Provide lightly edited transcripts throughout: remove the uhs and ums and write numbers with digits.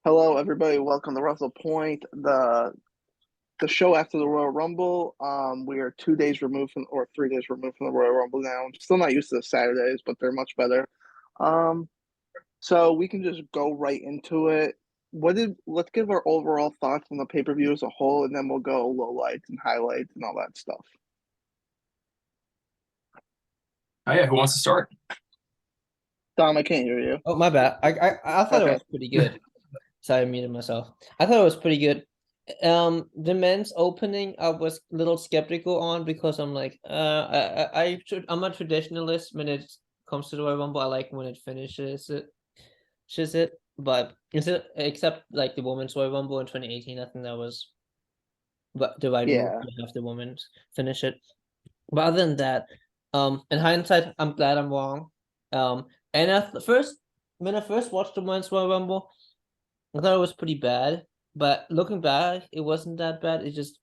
Hello, everybody. Welcome to Wrestlepoint, the show after the Royal Rumble. We are 2 days removed from, or 3 days removed from the Royal Rumble now. I'm still not used to the Saturdays, but they're much better. Um, so we can just go right into it. Let's give our overall thoughts on the pay-per-view as a whole, and then we'll go lowlights and highlights and all that stuff. Oh yeah, who wants to start? Dom, I can't hear you. Oh, my bad. I thought it Okay. was pretty good. Sorry, I muted myself. I thought it was pretty good. The men's opening, I was a little skeptical on because I'm like, I'm a traditionalist when it comes to the Royal Rumble. I like when it finishes it. But except like the women's Royal Rumble in 2018, I think that was the right move Yeah. to have the women finish it. But other than that, in hindsight, I'm glad I'm wrong. And when I first watched the Women's Royal Rumble, I thought it was pretty bad. But looking back, it wasn't that bad. It just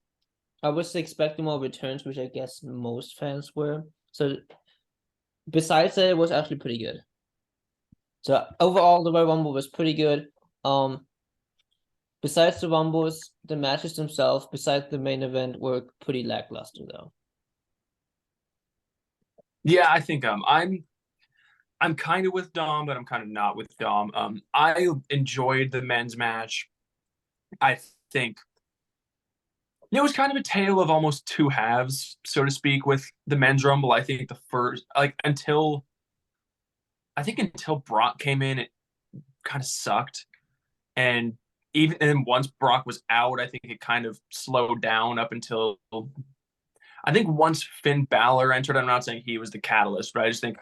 I was expecting more returns, which I guess most fans were. So besides that, it was actually pretty good. So overall, the Royal Rumble was pretty good. Besides the Rumbles, the matches themselves, besides the main event, were pretty lackluster though. Yeah, I think I'm kind of with Dom, but I'm kind of not with Dom. I enjoyed the men's match. I think it was kind of a tale of almost two halves, so to speak, with the men's rumble. I think the first, like until Brock came in, it kind of sucked. And even once Brock was out, I think it kind of slowed down up until I think once Finn Balor entered. I'm not saying he was the catalyst, but I just think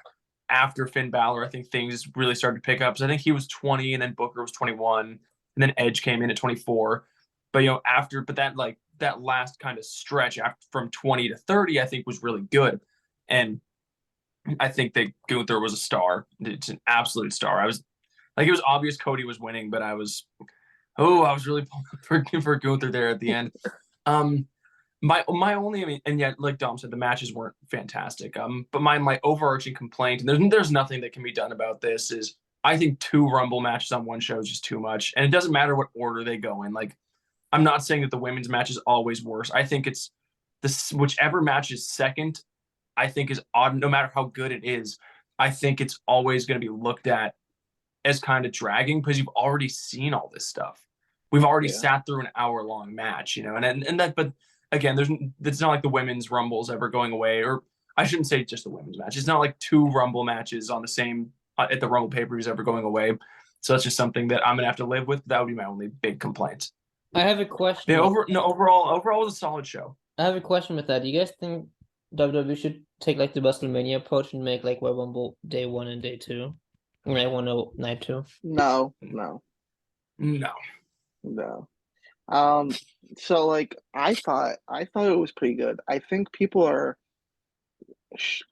after Finn Balor, I think things really started to pick up. So I think he was 20 and then Booker was 21 and then Edge came in at 24. But that last kind of stretch after from 20 to 30, I think was really good. And I think that Gunther was a star. It's an absolute star. I was like, it was obvious Cody was winning, but I was really pulling for Gunther there at the end. Um, my only, I mean, and yet, like Dom said, the matches weren't fantastic. But my overarching complaint, and there's nothing that can be done about this, is I think two Rumble matches on one show is just too much, and it doesn't matter what order they go in. Like, I'm not saying that the women's match is always worse. I think it's this whichever match is second. I think is odd, no matter how good it is. I think it's always going to be looked at as kind of dragging because you've already seen all this stuff. We've already Yeah. sat through an hour-long match, and that. But again, it's not like the women's Rumble's ever going away, or I shouldn't say just the women's match. It's not like two Rumble matches on the same at the Rumble pay-per-views ever going away. So that's just something that I'm gonna have to live with. That would be my only big complaint. I have a question Yeah, with overall, it was a solid show. I have a question with that. Do you guys think WWE should take like the WrestleMania approach and make like Royal Rumble day one and day two? Night one or night two? No, no, No, no. Um, so like I thought it was pretty good. I think people are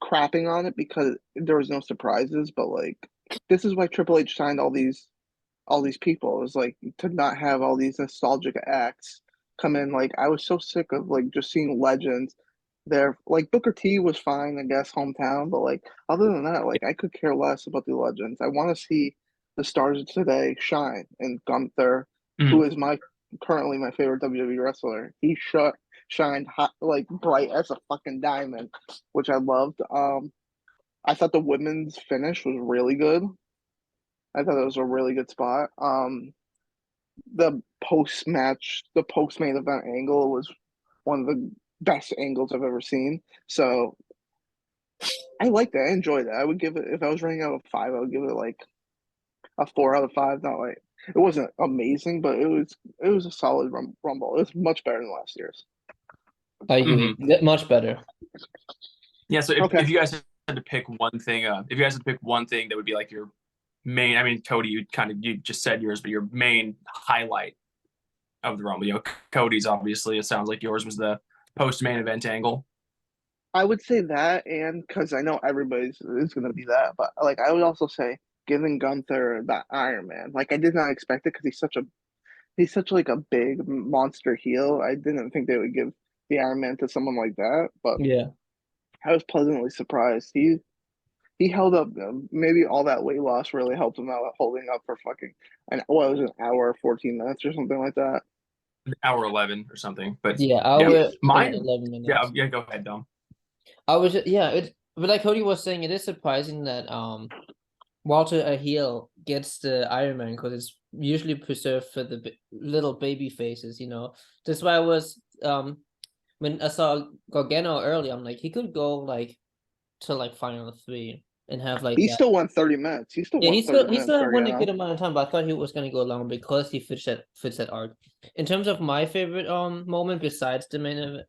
crapping on it because there was no surprises, but like this is why Triple H signed all these people. It was like to not have all these nostalgic acts come in. Like I was so sick of like just seeing legends there. Like Booker T was fine, I guess, hometown, but like other than that, like I could care less about the legends. I want to see the stars of today shine. And Gunther, who mm. is my currently my favorite WWE wrestler, he shined hot, like bright as a fucking diamond, which I loved. I thought the women's finish was really good. I thought it was a really good spot. The post main event angle was one of the best angles I've ever seen. So I liked it. I enjoyed it. I would give it, if I was rating out of five, I would give it like a 4 out of 5. Not like it wasn't amazing, but it was a solid rumble. It was much better than last year's. I agree. Mm-hmm. Much better. Yeah. So Okay, if you guys had to pick one thing, if you guys had to pick one thing that would be like your main, I mean, Cody, you just said yours, but your main highlight of the Rumble. Cody's obviously. It sounds like yours was the post main event angle. I would say that, and because I know everybody's is gonna be that, but like I would also say giving Gunther that Iron Man. Like I did not expect it because he's such like a big monster heel. I didn't think they would give the Iron Man to someone like that, but Yeah. I was pleasantly surprised. he held up. Maybe all that weight loss really helped him out holding up for fucking what was it, an hour, 14 minutes or something like that. Hour 11 or something. But Yeah, yeah, hour and mine. 11 minutes. Yeah, go ahead, Dom. I was yeah, but like Cody was saying, it is surprising that Walter a heel gets the Iron Man because it's usually preserved for the little baby faces, you know. That's why I was when I saw Gargano early, I'm like he could go like to like final three and have like He that. still won 30 minutes. He still Yeah, won 30 he minutes, still won a Gargano. good amount of time, but I thought he was gonna go long because he fits that arc. In terms of my favorite moment besides the main event,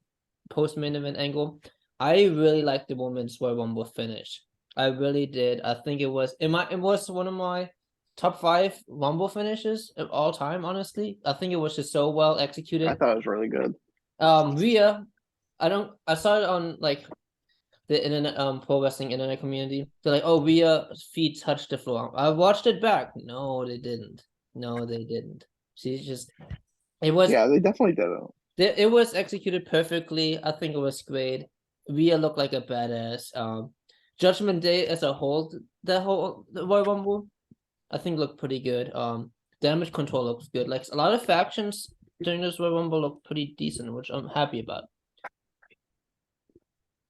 post main event angle, I really liked the women's Royal Rumble finish. I really did. I think it was it was one of my top 5 Rumble finishes of all time. Honestly, I think it was just so well I executed. thought it was really good. Rhea, I saw it on like the internet pro wrestling internet community. They're like, oh, Rhea's feet touched the floor. I watched it back. No, they didn't. No, they didn't. She's just it was Yeah, they definitely did it. it was executed perfectly. I think it was great. Rhea looked like a badass. Judgment Day as a whole, the Royal Rumble, I think looked pretty good. Damage control looks good. Like a lot of factions during this Royal Rumble look pretty decent, which I'm happy about.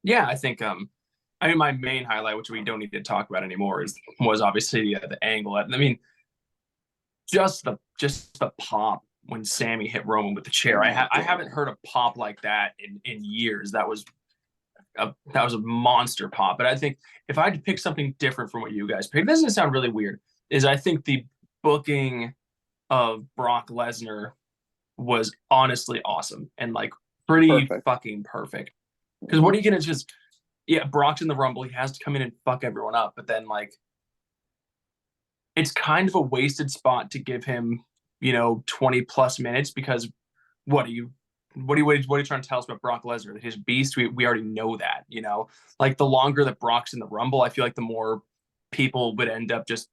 Yeah, I think I mean my main highlight, which we don't need to talk about anymore, was obviously the angle. I mean, just the pop when Sammy hit Roman with the chair. Oh my I God. haven't heard a pop like that in years. That was a monster pop. But I think if I had to pick something different from what you guys picked, this is gonna sound really weird. Is I think the booking of Brock Lesnar was honestly awesome and like pretty Perfect. fucking perfect. Because what are you gonna just Brock's in the Rumble, he has to come in and fuck everyone up, but then like it's kind of a wasted spot to give him, 20 plus minutes because what are you what are you trying to tell us about Brock Lesnar? That his beast, we already know that, Like the longer that Brock's in the Rumble, I feel like the more people would end up just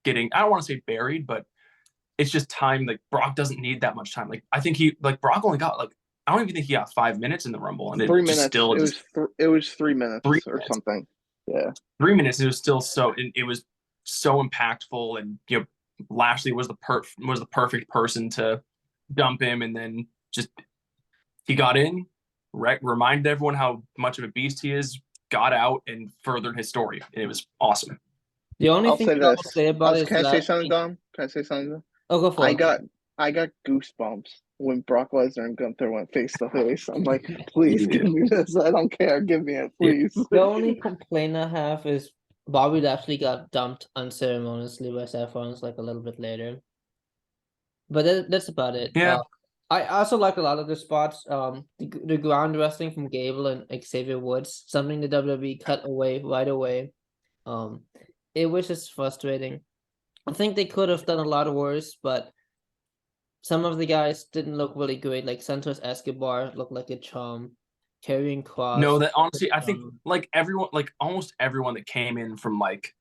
getting, I don't want to say buried, but it's just time. Like Brock doesn't need that much time. Like I think Brock only got like I don't even think he got 5 minutes in the Rumble, and it Three just minutes. still It just was it was three 3 minutes or minutes. something. Yeah. 3 minutes. It was still it was so impactful, and Lashley was the perfect person to dump him, and then just he got in, reminded everyone how much of a beast he is, got out, and furthered his story, and it was awesome. The only I'll thing say that I'll this. say about it is Can I say that something, Dom? Can I say something? oh, go for I it. got I got goosebumps when Brock Lesnar and Gunther went face to face. I'm like, please give me this. I don't care. Give me it, please. The only complaint I have is Bobby Lashley got dumped unceremoniously by Seth Rollins like a little bit later. But that's about it. Yeah. I also like a lot of the spots. The ground wrestling from Gable and Xavier Woods, something the WWE cut away right away. Um, it was just frustrating. I think they could have done a lot worse, but some of the guys didn't look really great. Like Santos Escobar looked like a charm. Carrying No, Cross. that honestly, I think like everyone, like almost everyone that came in from like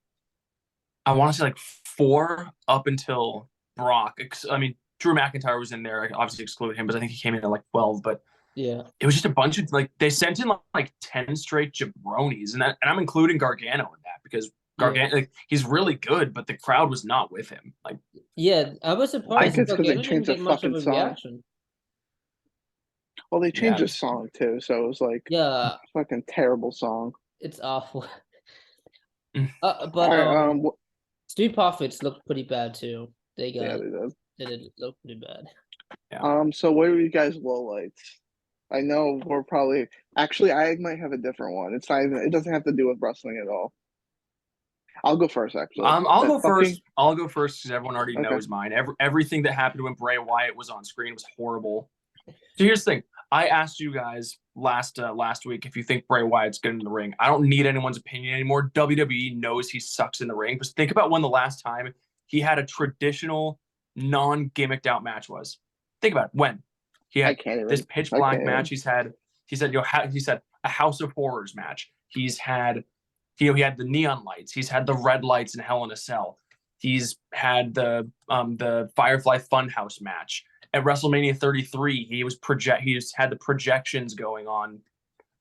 I want to say like 4 up until Brock. I mean, Drew McIntyre was in there. I obviously excluded him, but I think he came in at like 12. But yeah, it was just a bunch of like they sent in like 10 straight jabronis, and I'm including Gargano in that because Gargano like he's really good, but the crowd was not with him. Like yeah, I was I surprised think it's because they Gargano didn't changed the get much of fucking a song. reaction. Well, they yeah, changed the song too, so it was like Yeah, fucking terrible song. it's awful. Mm. But All right, Street Profits looked pretty bad too. yeah, they did. They did look pretty bad. Yeah. So what are you guys' lowlights? I know we're probably actually I might have a different one. It's not even it doesn't have to do with wrestling at all. I'll go first actually. I'll That go fucking first. I'll go first because everyone already okay. knows mine. Everything that happened when Bray Wyatt was on screen was horrible. So here's the thing. I asked you guys last week if you think Bray Wyatt's good in the ring. I don't need anyone's opinion anymore. WWE knows he sucks in the ring. But think about when the last time he had a traditional, non-gimmicked out match was. Think about it. When he I had can't even. this pitch I black can't match. even. He said a House of Horrors match. He's had he had the neon lights. He's had the red lights in Hell in a Cell. He's had the Firefly Funhouse match at WrestleMania 33. He's had the projections going on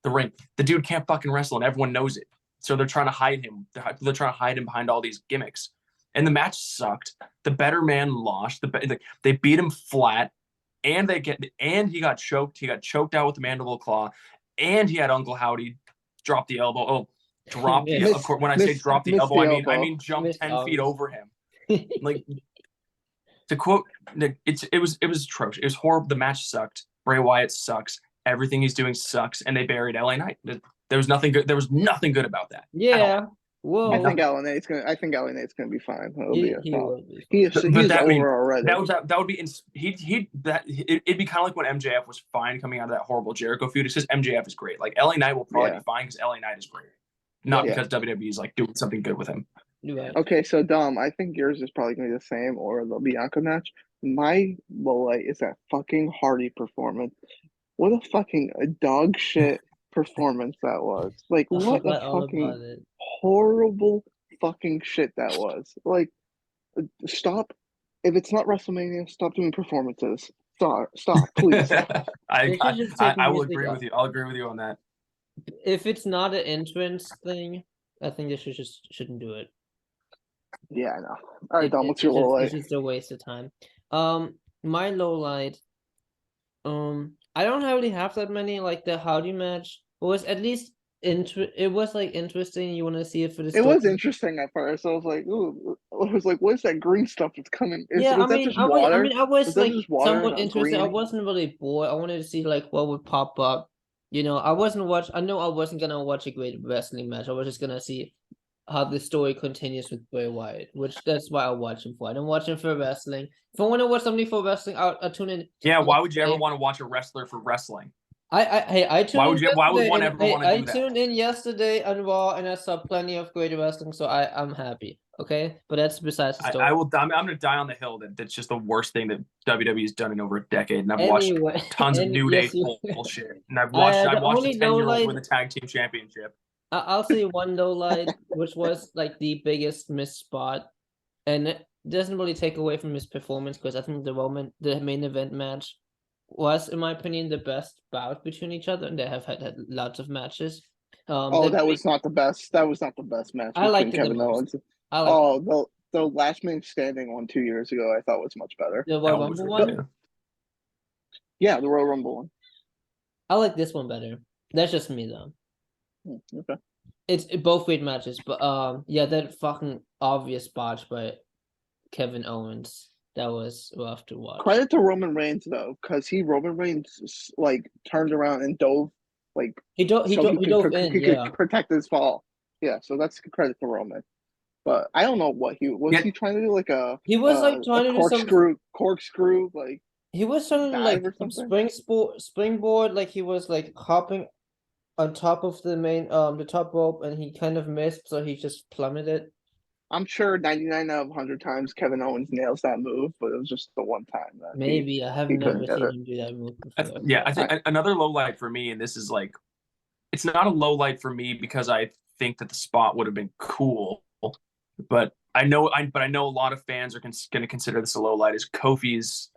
the ring. The dude can't fucking wrestle, and everyone knows it. So they're trying to hide him. They're trying to hide him behind all these gimmicks. And the match sucked. The better man lost. They beat him flat, and he got choked. He got choked out with the mandible claw, and he had Uncle Howdy drop the elbow. Oh, drop the Miss- of course. When I say drop the missed elbow, the I elbow. mean jump Missed 10 feet arms. over him. Like, to quote, it was atrocious. It was horrible. The match sucked. Bray Wyatt sucks. Everything he's doing sucks, and they buried LA Knight. There was nothing good. There was nothing good about that. Yeah. Whoa. I think LA Nate's gonna be fine. It'll be He fine. will be. He's that, over already. That would be it'd be kind of like when MJF was fine coming out of that horrible Jericho feud. It's just MJF is great. Like LA Knight will probably be fine because LA Knight is great, not because WWE is like doing something good with him. Right. Okay, so Dom, I think yours is probably gonna be the same or the Bianca match. My low light is that fucking Hardy performance. What a fucking dog shit performance that was. Like, I what a forgot all fucking about it. horrible fucking shit that was. Like, stop. If it's not WrestleMania, stop doing performances. Stop, please. I will agree with you. I'll agree with you on that. If it's not an entrance thing, I think they shouldn't do it. Yeah, I know. All right, Dom, what's your low light? It's just a waste of time. My low light. I don't really have that many. Like the Howdy match was at least it was like interesting. You want to see it for the story. It was interesting at first. I was like, ooh, I was like, what is that green stuff that's coming? Yeah, was that just water? I was Was that like just water somewhat and interested. I green? wasn't really bored. I wanted to see like what would pop up. You know, I know I wasn't gonna watch a great wrestling match. I was just gonna see how the story continues with Bray Wyatt, which that's why I watch him for. I don't watch him for wrestling. If I want to watch somebody for wrestling, I'll tune in. Yeah, why would you ever want to watch a wrestler for wrestling? I tuned why would one ever want to do that? I tuned in yesterday on Raw and I saw plenty of great wrestling, so I'm happy. Okay, but that's besides the story. I'm gonna die on the hill that that's just the worst thing that WWE's done in over a decade, and I've Anyway, watched tons of New Day bullshit, and I've watched a 10-year-old win the tag team championship. I'll say one low light, which was like the biggest missed spot, and it doesn't really take away from his performance because I think the main event match was, in my opinion, the best bout between each other, and they have had lots of matches. That was not the best. That was not the best match between Kevin Owens. The last man standing one 2 years ago, I thought was much better. The Royal Rumble one. Yeah, the Royal Rumble one. I like this one better. That's just me though. Okay. It's both great matches, but yeah, that fucking obvious botch by Kevin Owens. That was rough to watch. Credit to Roman Reigns though, because Roman Reigns like turned around and dove like he dove could protect his fall. Yeah, so that's credit to Roman. But I don't know what he trying to do, like he was like trying to do corkscrew, like he was trying to like springboard, like he was like hopping on top of the top rope, and he kind of missed, so he just plummeted. I'm sure 99 out of 100 times Kevin Owens nails that move, but it was just the one time that maybe I have never seen him do that move before. I think another low light for me, and this is like, it's not a low light for me because I think that the spot would have been cool, but I know a lot of fans are going to consider this a low light. Is Kofi's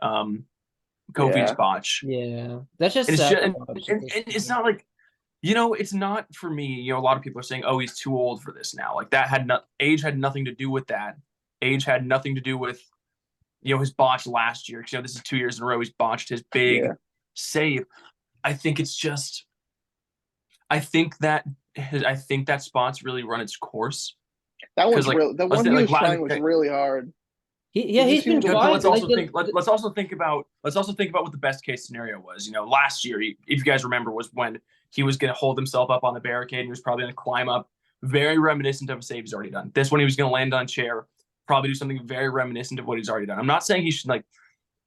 botch? Yeah, that's just sad. It's not like, it's not for me. A lot of people are saying, "Oh, he's too old for this now." Like age had nothing to do with that. Age had nothing to do with, his botch last year. Because this is 2 years in a row he's botched his big save. I think it's just, I think that spot's really run its course. That one's real. The one he was trying was really hard. He's been trying. Let's also think about what the best case scenario was. Last year, if you guys remember, was when he was going to hold himself up on the barricade and he was probably going to climb up, very reminiscent of a save he's already done. This one, he was going to land on a chair, probably do something very reminiscent of what he's already done. I'm not saying he should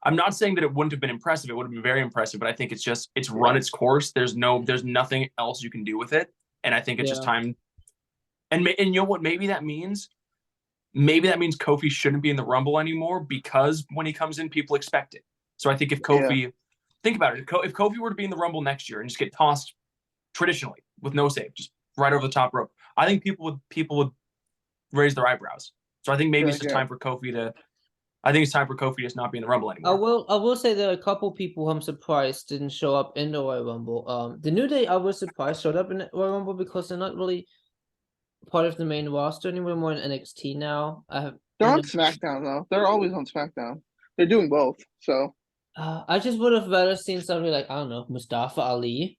I'm not saying that it wouldn't have been impressive. It would have been very impressive, but I think it's run its course. There's nothing else you can do with it, and I think it's just time. And you know what? Maybe that means Kofi shouldn't be in the Rumble anymore because when he comes in, people expect it. So I think if Kofi, think about it, if Kofi were to be in the Rumble next year and just get tossed traditionally with no save, just right over the top rope, I think people would raise their eyebrows. So I think maybe it's just time for Kofi to. I think it's time for Kofi to just not be in the Rumble anymore. I will say there are a couple people who I'm surprised didn't show up in the Royal Rumble. The New Day, I was surprised showed up in the Royal Rumble because they're not really part of the main roster anymore. More in NXT now. They're on SmackDown though. They're always on SmackDown. They're doing both. So I just would have rather seen something like, I don't know, Mustafa Ali,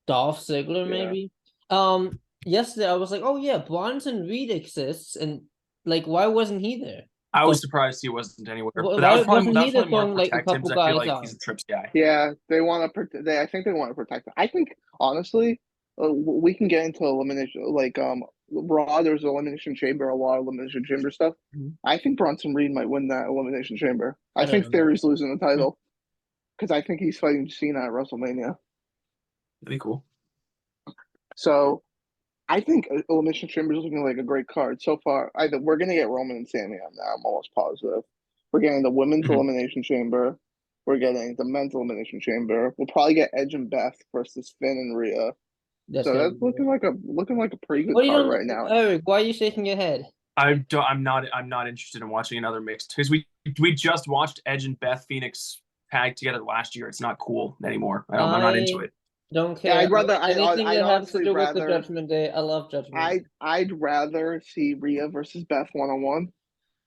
Dolph Ziggler yeah, maybe. Yesterday I was like, oh yeah, Bronson Reed exists, and like, why wasn't he there? I So was surprised he wasn't anywhere, but why wasn't that he was there probably more to throwing like a protect him couple because I feel guys like on? he's a Trips guy. yeah, they want to. I think they want to protect it. I think honestly, we can get into elimination. Like Raw, there's Elimination Chamber, a lot of Elimination Chamber stuff. Mhm. I think Bronson Reed might win that Elimination Chamber. I I don't think know. Theory's losing the title because I think he's fighting Cena at WrestleMania. That'd be cool. So I think Elimination Chamber is looking like a great card so far. Either we're gonna get Roman and Sammy on that. I'm almost positive. We're getting the women's Mhm. elimination chamber. We're getting the men's elimination chamber. We'll probably get Edge and Beth versus Finn and Rhea. That's So gonna that's be good. looking like a pretty good What do you card don't, right now. Eric? Why are you shaking your head? I'm not interested in watching another mixed because we just watched Edge and Beth Phoenix tag together last year. It's not cool anymore. I'm not into I it. don't Yeah, care. Anything I'd that has to honestly do with the rather Judgment Day, I love Judgment Day. I'd rather see Rhea versus Beth 1-on-1,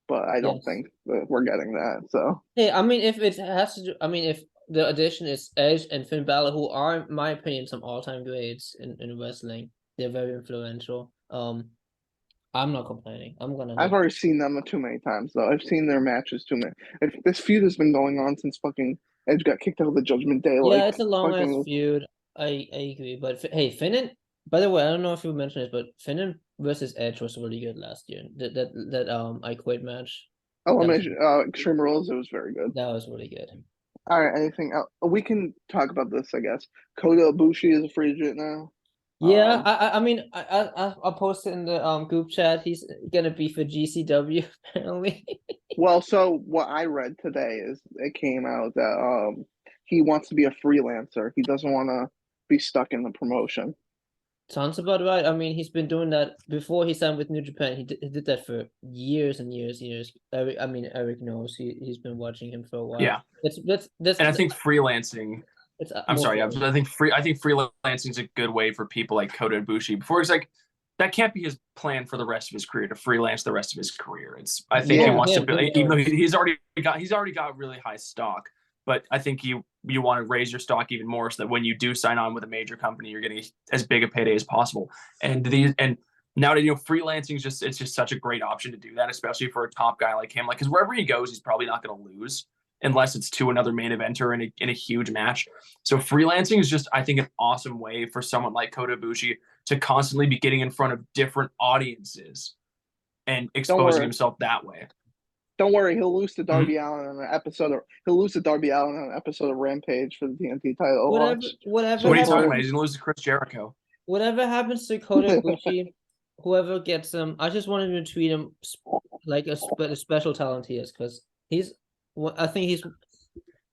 but I don't Yes. think that we're getting that. So Hey, I mean, if it has to do, I mean, if the addition is Edge and Finn Balor, who are, in my opinion, some all-time greats in wrestling, they're very influential. I'm not complaining. I'm gonna I've look. already seen them too many times though. I've seen their matches too many. If this feud has been going on since fucking Edge got kicked out of the Judgment Day, Yeah, like it's a long ass fucking feud. I agree, but hey, Finn and by the way, I don't know if you mentioned this, but Finn versus Edge was really good last year. That I Quit match, that was elimination, Extreme Rules, it was very good. that was really good. All right, anything else? We can talk about this, I guess. Kota Ibushi is a free agent now. Yeah, I mean, I'll post it in the group chat. He's gonna be for GCW apparently. Well, so what I read today is it came out that he wants to be a freelancer. He doesn't want to be stuck in the promotion. Sounds about right. I mean, he's been doing that before he signed with New Japan. He did that for years and years, years. Eric knows. He's been watching him for a while. Yeah, That's and I think freelancing. it's I'm more sorry. fun. I think freelancing is a good way for people like Kota Ibushi. Before it's like that can't be his plan for the rest of his career to freelance the rest of his career. I think he Yeah, wants to Him even though knows. he's already got really high stock. But I think you want to raise your stock even more so that when you do sign on with a major company, you're getting as big a payday as possible. And nowadays, freelancing is it's just such a great option to do that, especially for a top guy like him. Like, because wherever he goes, he's probably not going to lose unless it's to another main eventer in a huge match. So freelancing is just, I think, an awesome way for someone like Kota Ibushi to constantly be getting in front of different audiences and don't exposing worry. himself that way. Don't worry, he'll lose to Mm-hmm. Darby Allin on an episode of he'll lose to Darby Allin on an episode of Rampage for the TNT title. Whatever Watch. whatever What are you So talking about? happens He's gonna lose to Chris Jericho. whatever happens to Kota Ibushi, whoever gets him, I just wanted to treat him like a special talent he is, because I think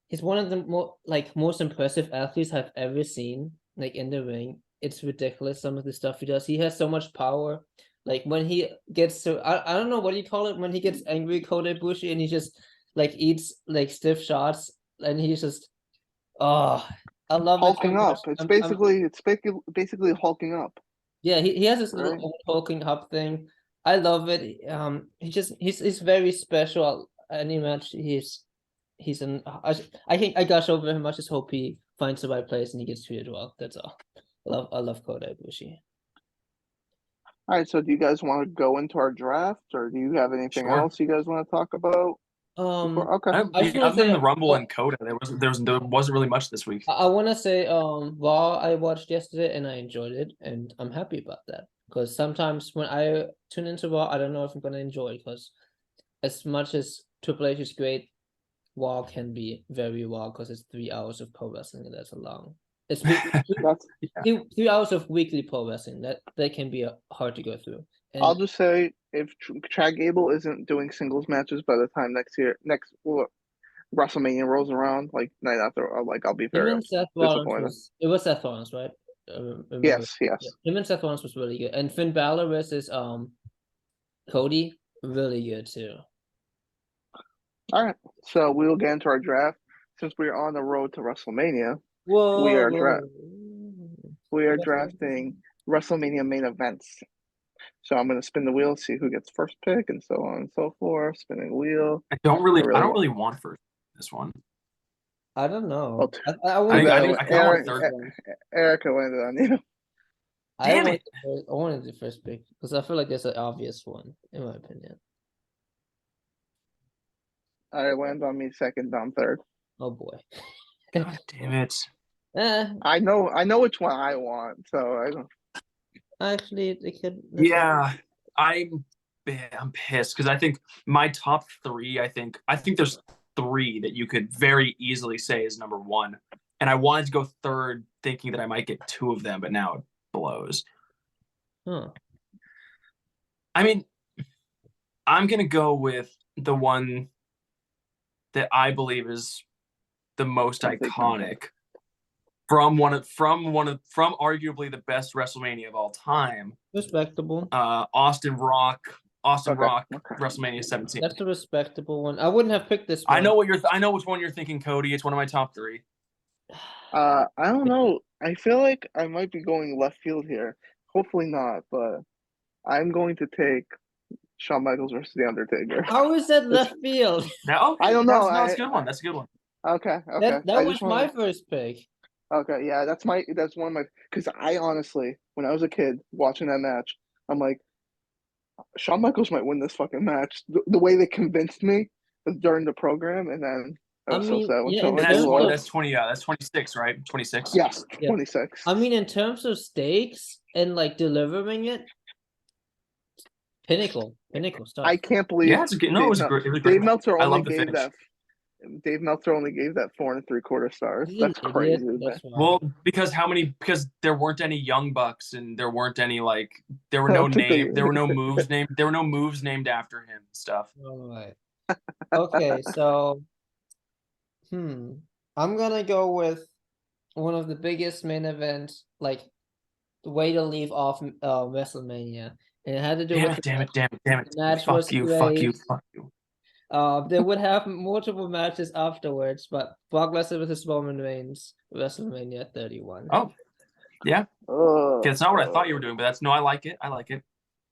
he's one of the most impressive athletes I've ever seen, like in the ring. It's ridiculous some of the stuff he does. He has so much power. Like when he gets to I don't know what you call it when he gets angry, Kota Ibushi, and he just like eats like stiff shots, and he's just oh, I love it so hulking much. up. It's basically hulking up, Yeah, he has this right? little hulking up thing. I love it. He's very special. Any match he's in. I think I gush over him. I just hope he finds the right place and he gets treated well. That's all. I love Kota Ibushi. All right, so do you guys want to go into our draft, or do you have anything Sure. else you guys want to talk about before? Okay. I just want to Other than say, the Rumble and Coda, there wasn't really much this week. I want to say, Raw I watched yesterday and I enjoyed it, and I'm happy about that, because sometimes when I tune into Raw, I don't know if I'm gonna enjoy it, because as much as Triple H is great, Raw can be very raw because it's 3 hours of pro wrestling, and that's a long. It's That's. 3 hours of weekly pro wrestling that can be hard to go through. I'll And just say if Chad Gable isn't doing singles matches by the time WrestleMania rolls around, like night after, like I'll be him very and Seth Rollins disappointed. was Seth Rollins, right? Remember? Yes, Yeah, yes. him and Seth Rollins was really good, and Finn Balor versus Cody, really good too. All right, so we will get into our draft. Since we are on the road to WrestleMania, we Whoa, are whoa. we are drafting WrestleMania main events. So I'm gonna spin the wheel, see who gets first pick, and so on and so forth. Spinning wheel. I don't really want. want first this one. I don't Well, know. I I wanted think to I do think the I kind of want first third. one. Erica landed on you. Damn it! I wanted the first pick because I feel like it's an obvious one, in my opinion. All right, land on me second, Dom third. Oh boy. God damn it! I know which one I want, so I don't. Actually, it could. Yeah, I'm pissed because I think my top three. I think there's three that you could very easily say is number one, and I wanted to go third, thinking that I might get two of them, but now it blows. Huh. I mean, I'm gonna go with the one that I believe is the most iconic from arguably the best WrestleMania of all time. Respectable. Austin Rock, Okay. WrestleMania 17. That's a respectable one. I wouldn't have picked this one. I know which one you're thinking, Cody. It's one of my top three. I don't know. I feel like I might be going left field here. Hopefully not, but I'm going to take Shawn Michaels versus The Undertaker. How is that left field? No, I don't know. That's a good one. That's a good one. Okay. That was my first pick. Okay, yeah, that's one of my. Because I honestly, when I was a kid watching that match, I'm like, Shawn Michaels might win this fucking match. The way they convinced me was during the program, and then I was so sad when Shawn in Michaels terms won. of That's 20. That's 26, right? 26. Yes, Yeah. 26. I mean, in terms of stakes and like delivering it, pinnacle stuff. I can't believe. Yeah, it's a good. No, it was a great. It was a great Dave match. Meltzer I only love the gave finish. that. Dave Meltzer only gave that 4 3/4 stars. He's an That's idiot, crazy. that's why. Well, because there weren't any young bucks and there weren't any there were I no don't think there were no moves named after him and stuff. All right. Okay, so I'm gonna go with one of the biggest main events, like the way to leave off WrestleMania. And it had to do with Damn it. the match Fuck was you. great. They would have multiple matches afterwards, but Brock Lesnar versus Roman Reigns, WrestleMania 31. Oh, yeah. Okay, that's not what I thought you were doing, but I like it. I like it.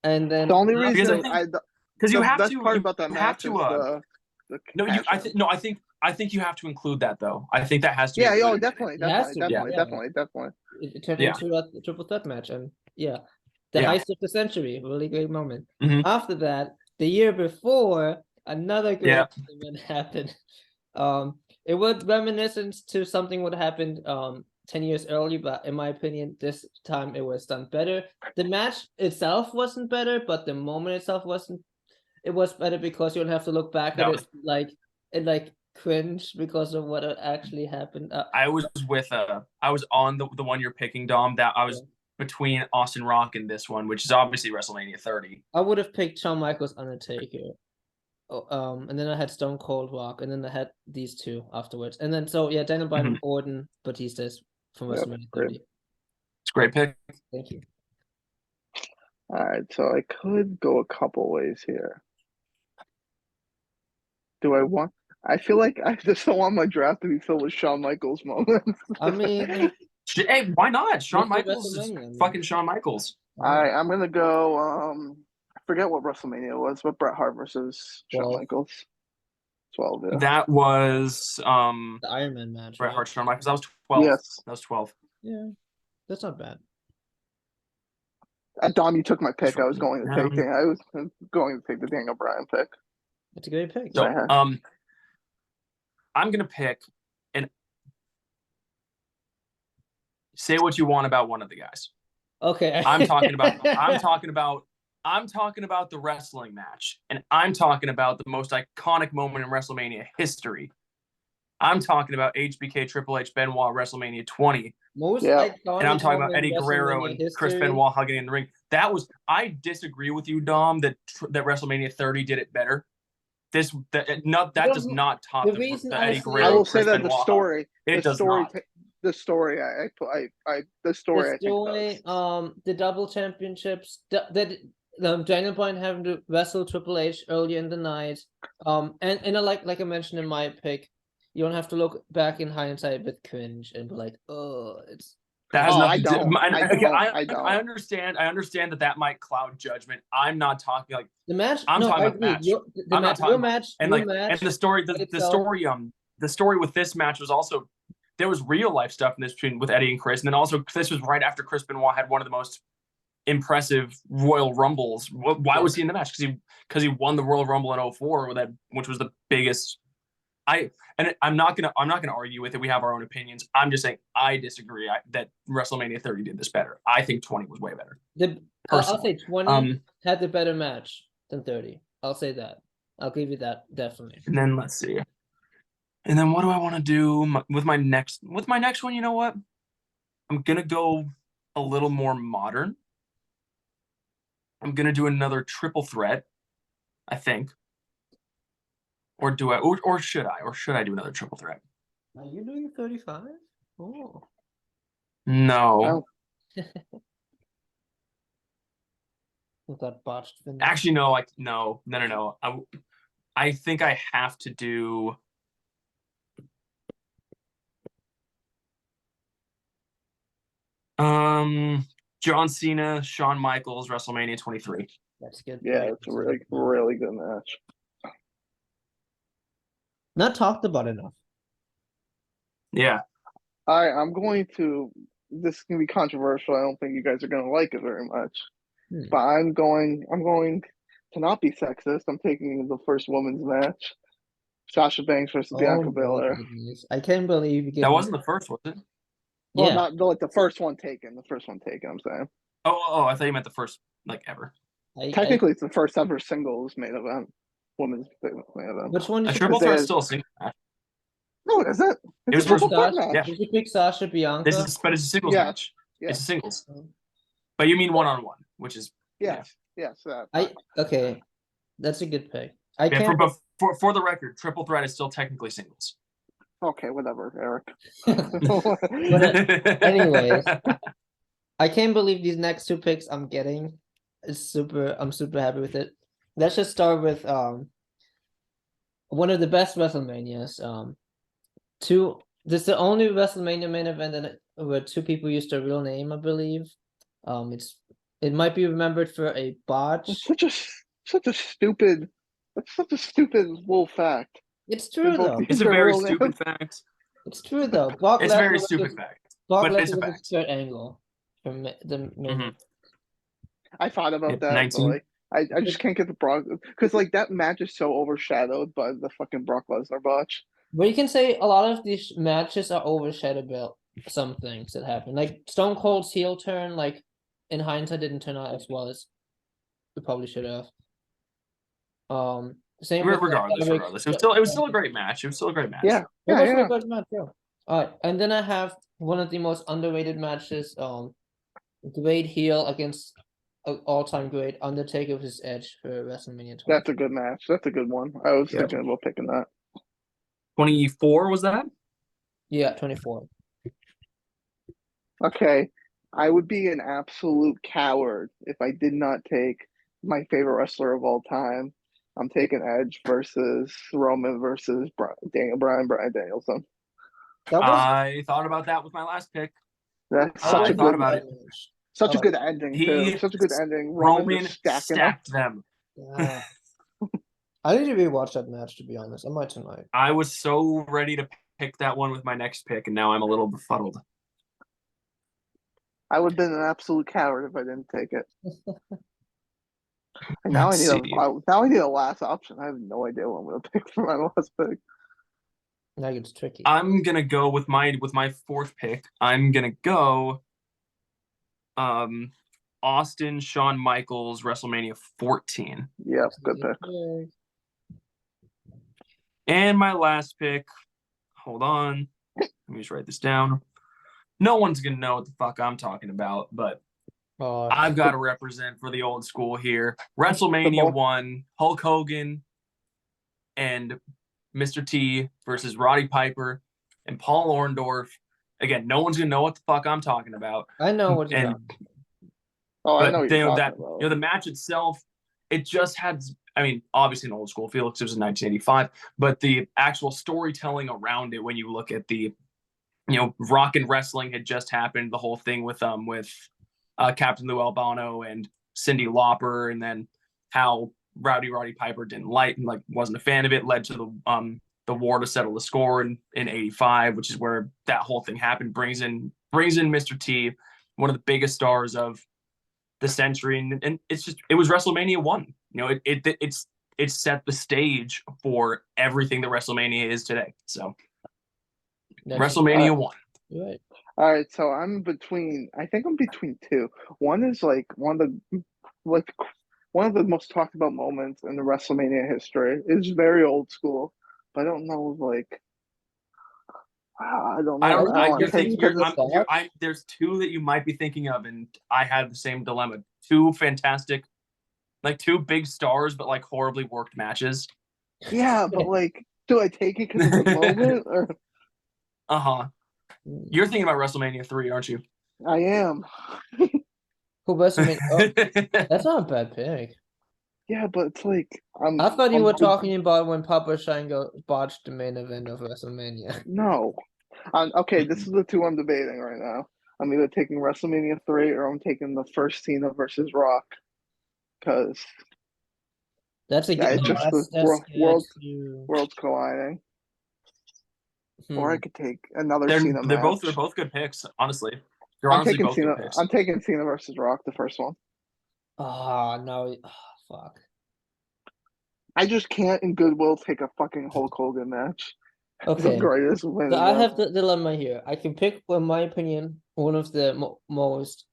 And then the only reason because you have best to part you about that have match to is the no you I think you have to include that though. I think that has to be included. definitely. It turned Yeah. into a triple threat match, and the Yeah. heist of the century, really great moment. Mhm. After that, the year before, another great event happened. It was reminiscent to something what happened 10 years earlier, but in my opinion, this time it was done better. The match itself wasn't better, but the moment itself wasn't. It was better because you would have to look back at it like cringe because of what actually happened. I was on the one you're picking, Dom. That I was between Austin Rock and this one, which is obviously WrestleMania 30. I would have picked Shawn Michaels Undertaker. And then I had Stone Cold Rock, and then I had these two afterwards. And then Daniel Bryan, Orton, Batista's from WrestleMania 30. It's a great pick. Thank you. All right, so I could go a couple ways here. I feel like I just don't want my draft to be filled with Shawn Michaels moments. I mean, hey, why not? Shawn Michaels is fucking Shawn Michaels. All right, I'm gonna go. I forget what WrestleMania was, but Bret Hart versus Shawn Michaels. 12. Yeah. That was the Iron Man match. Bret Hart, Shawn Michaels. That was 12. Yes, that was 12. Yeah, that's not bad. Dom, you took my pick. I was going to take the Daniel Bryan pick. That's a great pick. So, I'm gonna pick and say what you want about one of the guys. Okay. I'm talking about the wrestling match, and I'm talking about the most iconic moment in WrestleMania history. I'm talking about HBK Triple H Benoit WrestleMania 20. Iconic, and I'm talking about Eddie Guerrero and Chris Benoit hugging in the ring. I disagree with you, Dom, that WrestleMania 30 did it better. That does not top the Eddie Guerrero. I will say that Benoit the story, it does not. The double championships, Daniel Bryan having to wrestle Triple H earlier in the night, and like I mentioned in my pick, you don't have to look back in hindsight with cringe and be like, oh, That has Oh, nothing to do. I I don't. understand. I understand that might cloud judgment. I'm not talking like The match. I'm No, talking I about the agree. match. The I'm not match. talking about Your and match the story. by itself. The story with this match was also there was real life stuff in this between with Eddie and Chris, and then also this was right after Chris Benoit had one of the most impressive Royal Rumbles. Why was he in the match? Because he won the Royal Rumble in '04, which was the biggest. I'm not gonna argue with it. We have our own opinions. I'm just saying I disagree that WrestleMania 30 did this better. I think 20 was way better. I'll say 20 Um, had the better match than 30. I'll say that. I'll give you that definitely. and then let's see. And then what do I want to do with my next one? You know what? I'm gonna go a little more modern. I'm gonna do another triple threat, I think. Or do I? Or should I? Or should I do another triple threat? Are you doing 35? Oh. No. With that botched finish. Actually, no. No. I think I have to do. John Cena, Shawn Michaels, WrestleMania 23. That's good. Yeah, it's a really, really good match. Not talked about enough. Yeah. I'm going to. This is gonna be controversial. I don't think you guys are gonna like it very much, but I'm going to not be sexist. I'm taking the first women's match: Sasha Banks versus Bianca Belair. I can't believe you That wasn't the first, was it? Well, Yeah. not like the first one taken. The first one taken. I'm saying. Oh, I thought you meant the first, like, ever. Technically, it's the first ever singles main event, women's main event. Which one A did you triple pick? threat's still a single match. No, it isn't. It was It's a triple threat Sasha, match. Did you pick Sasha Bianca? But it's a singles Yes, match. yes. It's a singles. But you mean one-on-one, which is Yes, yes. Okay, that's a good pick. For the record, triple threat is still technically singles. Okay, whatever, Eric. But anyways, I can't believe these next two picks I'm getting. I'm super happy with it. Let's just start with one of the best WrestleManias. This is the only WrestleMania main event where two people used their real name, I believe. It might be remembered for a botch. Such a stupid little fact. It's true though. It's a very stupid fact. It's true though. Brock It's a very Lesnar stupid fact. Brock But it's a Lesnar was fact. a third angle from the main. I thought about that, 19. but like I just can't get the Brock because like that match is so overshadowed by the fucking Brock Lesnar botch. But you can say a lot of these matches are overshadowed by some things that happen. Like Stone Cold's heel turn, like in hindsight, didn't turn out as well as it probably should have. Same with regardless. It was still a great match. It was still a great match. Yeah. It was a good match, yeah. Alright, and then I have one of the most underrated matches, great heel against all-time great Undertaker versus Edge for WrestleMania 20. That's a good match. That's a good one. I was thinking about picking that. 24 was that? Yeah, 24. Okay. I would be an absolute coward if I did not take my favorite wrestler of all time. I'm taking Edge versus Roman versus Bryan Danielson. I thought about that with my last pick. That's such a good ending too. Such a good ending. Roman stacked them. Yeah. I need to rewatch that match, to be honest. I might tonight. I was so ready to pick that one with my next pick, and now I'm a little befuddled. I would have been an absolute coward if I didn't take it. And now I need a last option. I have no idea what I'm going to pick for my last pick. Now it's tricky. I'm gonna go with my fourth pick. I'm gonna go Austin Shawn Michaels WrestleMania 14. Yeah, good pick. And my last pick, hold on. Let me just write this down. No one's gonna know what the fuck I'm talking about, but I've got to represent for the old school here. WrestleMania 1, Hulk Hogan and Mr. T versus Roddy Piper and Paul Orndorff. Again, no one's gonna know what the fuck I'm talking about. I know what you're talking about. Oh, I know what you're talking about. The match itself, it just had. I mean, obviously an old school Felix, it was in 1985, but the actual storytelling around it, when you look at the Rock and Wrestling had just happened. The whole thing with Captain Lou Albano and Cyndi Lauper, and then how Roddy Piper didn't wasn't a fan of it, led to the war to settle the score in '85, which is where that whole thing happened. Brings in Mr. T, one of the biggest stars of the century, and it was WrestleMania 1. It set the stage for everything that WrestleMania is today. So WrestleMania 1. Right. All right, so I think I'm between two. One is like like one of the most talked about moments in the WrestleMania history. It's very old school, but I don't know, like I don't I know don't. how I You're take thinking. it because There's two that you might be thinking of, and I had the same dilemma. Two fantastic, two big stars, but horribly worked matches. yeah, but like, do I take it because of the moment or? Uh-huh. You're thinking about WrestleMania 3, aren't you? I am. Who WrestleMania? Oh, that's not a bad pick. Yeah, but it's like I thought you were talking about when Papa Shango botched the main event of WrestleMania. No. Okay, this is the two I'm debating right now. I'm either taking WrestleMania 3 or I'm taking the first Cena versus Rock. Because That's a yeah, good. it's just That's, the that's good too. worlds colliding. Or I could take another They're Cena they're match. both good picks, honestly. They're honestly both good picks. I'm taking Cena versus Rock, the first one. Oh no! Oh, fuck. I just can't in goodwill take a fucking Hulk Hogan match. It's the Okay, greatest win. so I have the dilemma here. I can pick, in my opinion, one of the most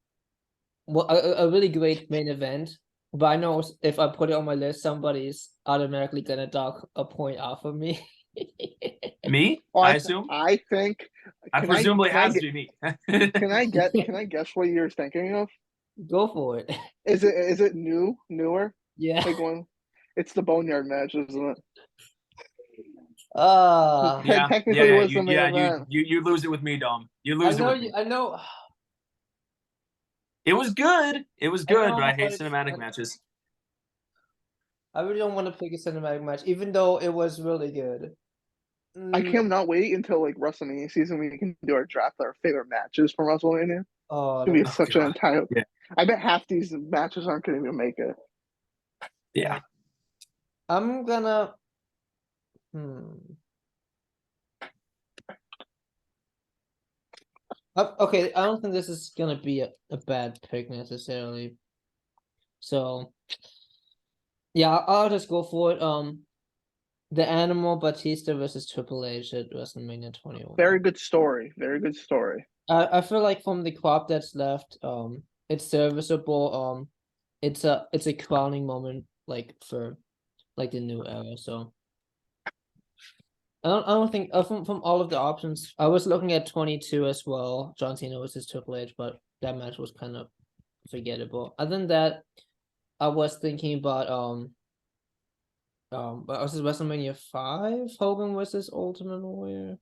a really great main event, but I know if I put it on my list, somebody's automatically gonna dock a point off of me. Me? Oh, I assume. I think. I presumably has to be me. Can I guess what you're thinking of? Go for it. Is it newer? Yeah. Like one. It's the Boneyard match, isn't it? Yeah, Technically, yeah, was the main event. you lose it with me, Dom. You I lose it know with me. I know. It was good. It was I good, but know, I hate but cinematic matches. I really don't want to pick a cinematic match, even though it was really good. I cannot wait until like WrestleMania season when we can do our draft our favorite matches from WrestleMania. It's Oh, gonna be Oh such an god. entire. Yeah. I bet half these matches aren't gonna even make it. Yeah. I'm gonna. Okay, I don't think this is gonna be a bad pick necessarily. So, yeah, I'll just go for it. The Animal Batista versus Triple H at WrestleMania 21. Very good story. Very good story. I feel like from the crop that's left, it's serviceable. It's a crowning moment for the new era. So I don't think from all of the options, I was looking at 22 as well. John Cena versus Triple H, but that match was kind of forgettable. Other than that, I was thinking about but was it WrestleMania 5? Hogan versus Ultimate Warrior.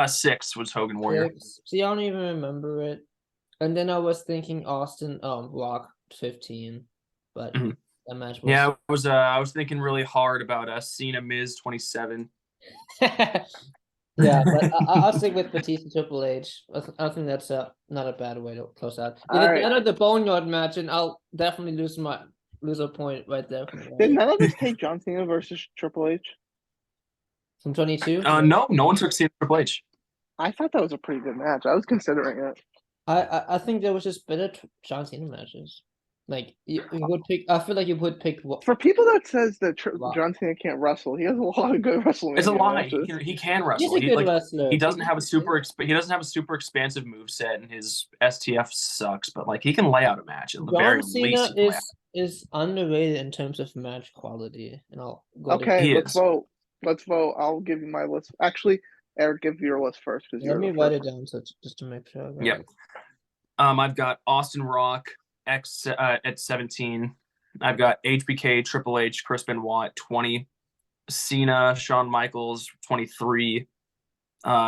6 was Hogan Warrior. 6. See, I don't even remember it. And then I was thinking Austin Rock 15, but that match was. Yeah, I was thinking really hard about Cena Miz 27. Yeah, but I'll stick with Batista Triple H. I think that's not a bad way to close out. Either that or the Boneyard match, and I'll definitely lose a point right there. Did none of us take John Cena versus Triple H? From 22? No one took Cena Triple H. I thought that was a pretty good match. I was considering it. I think there was just better John Cena matches. Like you would pick. I feel like you would pick. For people that says that John Cena can't wrestle, he has a lot of good WrestleMania It's a lie. matches. He can wrestle. He's a good wrestler. He doesn't have a super expansive move set, and his STF sucks. But he can lay out a match at the very least. John Cena is underrated in terms of match quality, and I'll go. Okay, let's vote. Let's vote. I'll give you my list. Actually, Eric, give your list first. Let me write it down just to make sure. Yep. I've got Austin Rock X at 17. I've got HBK, Triple H, Chris Benoit 20, Cena, Shawn Michaels 23,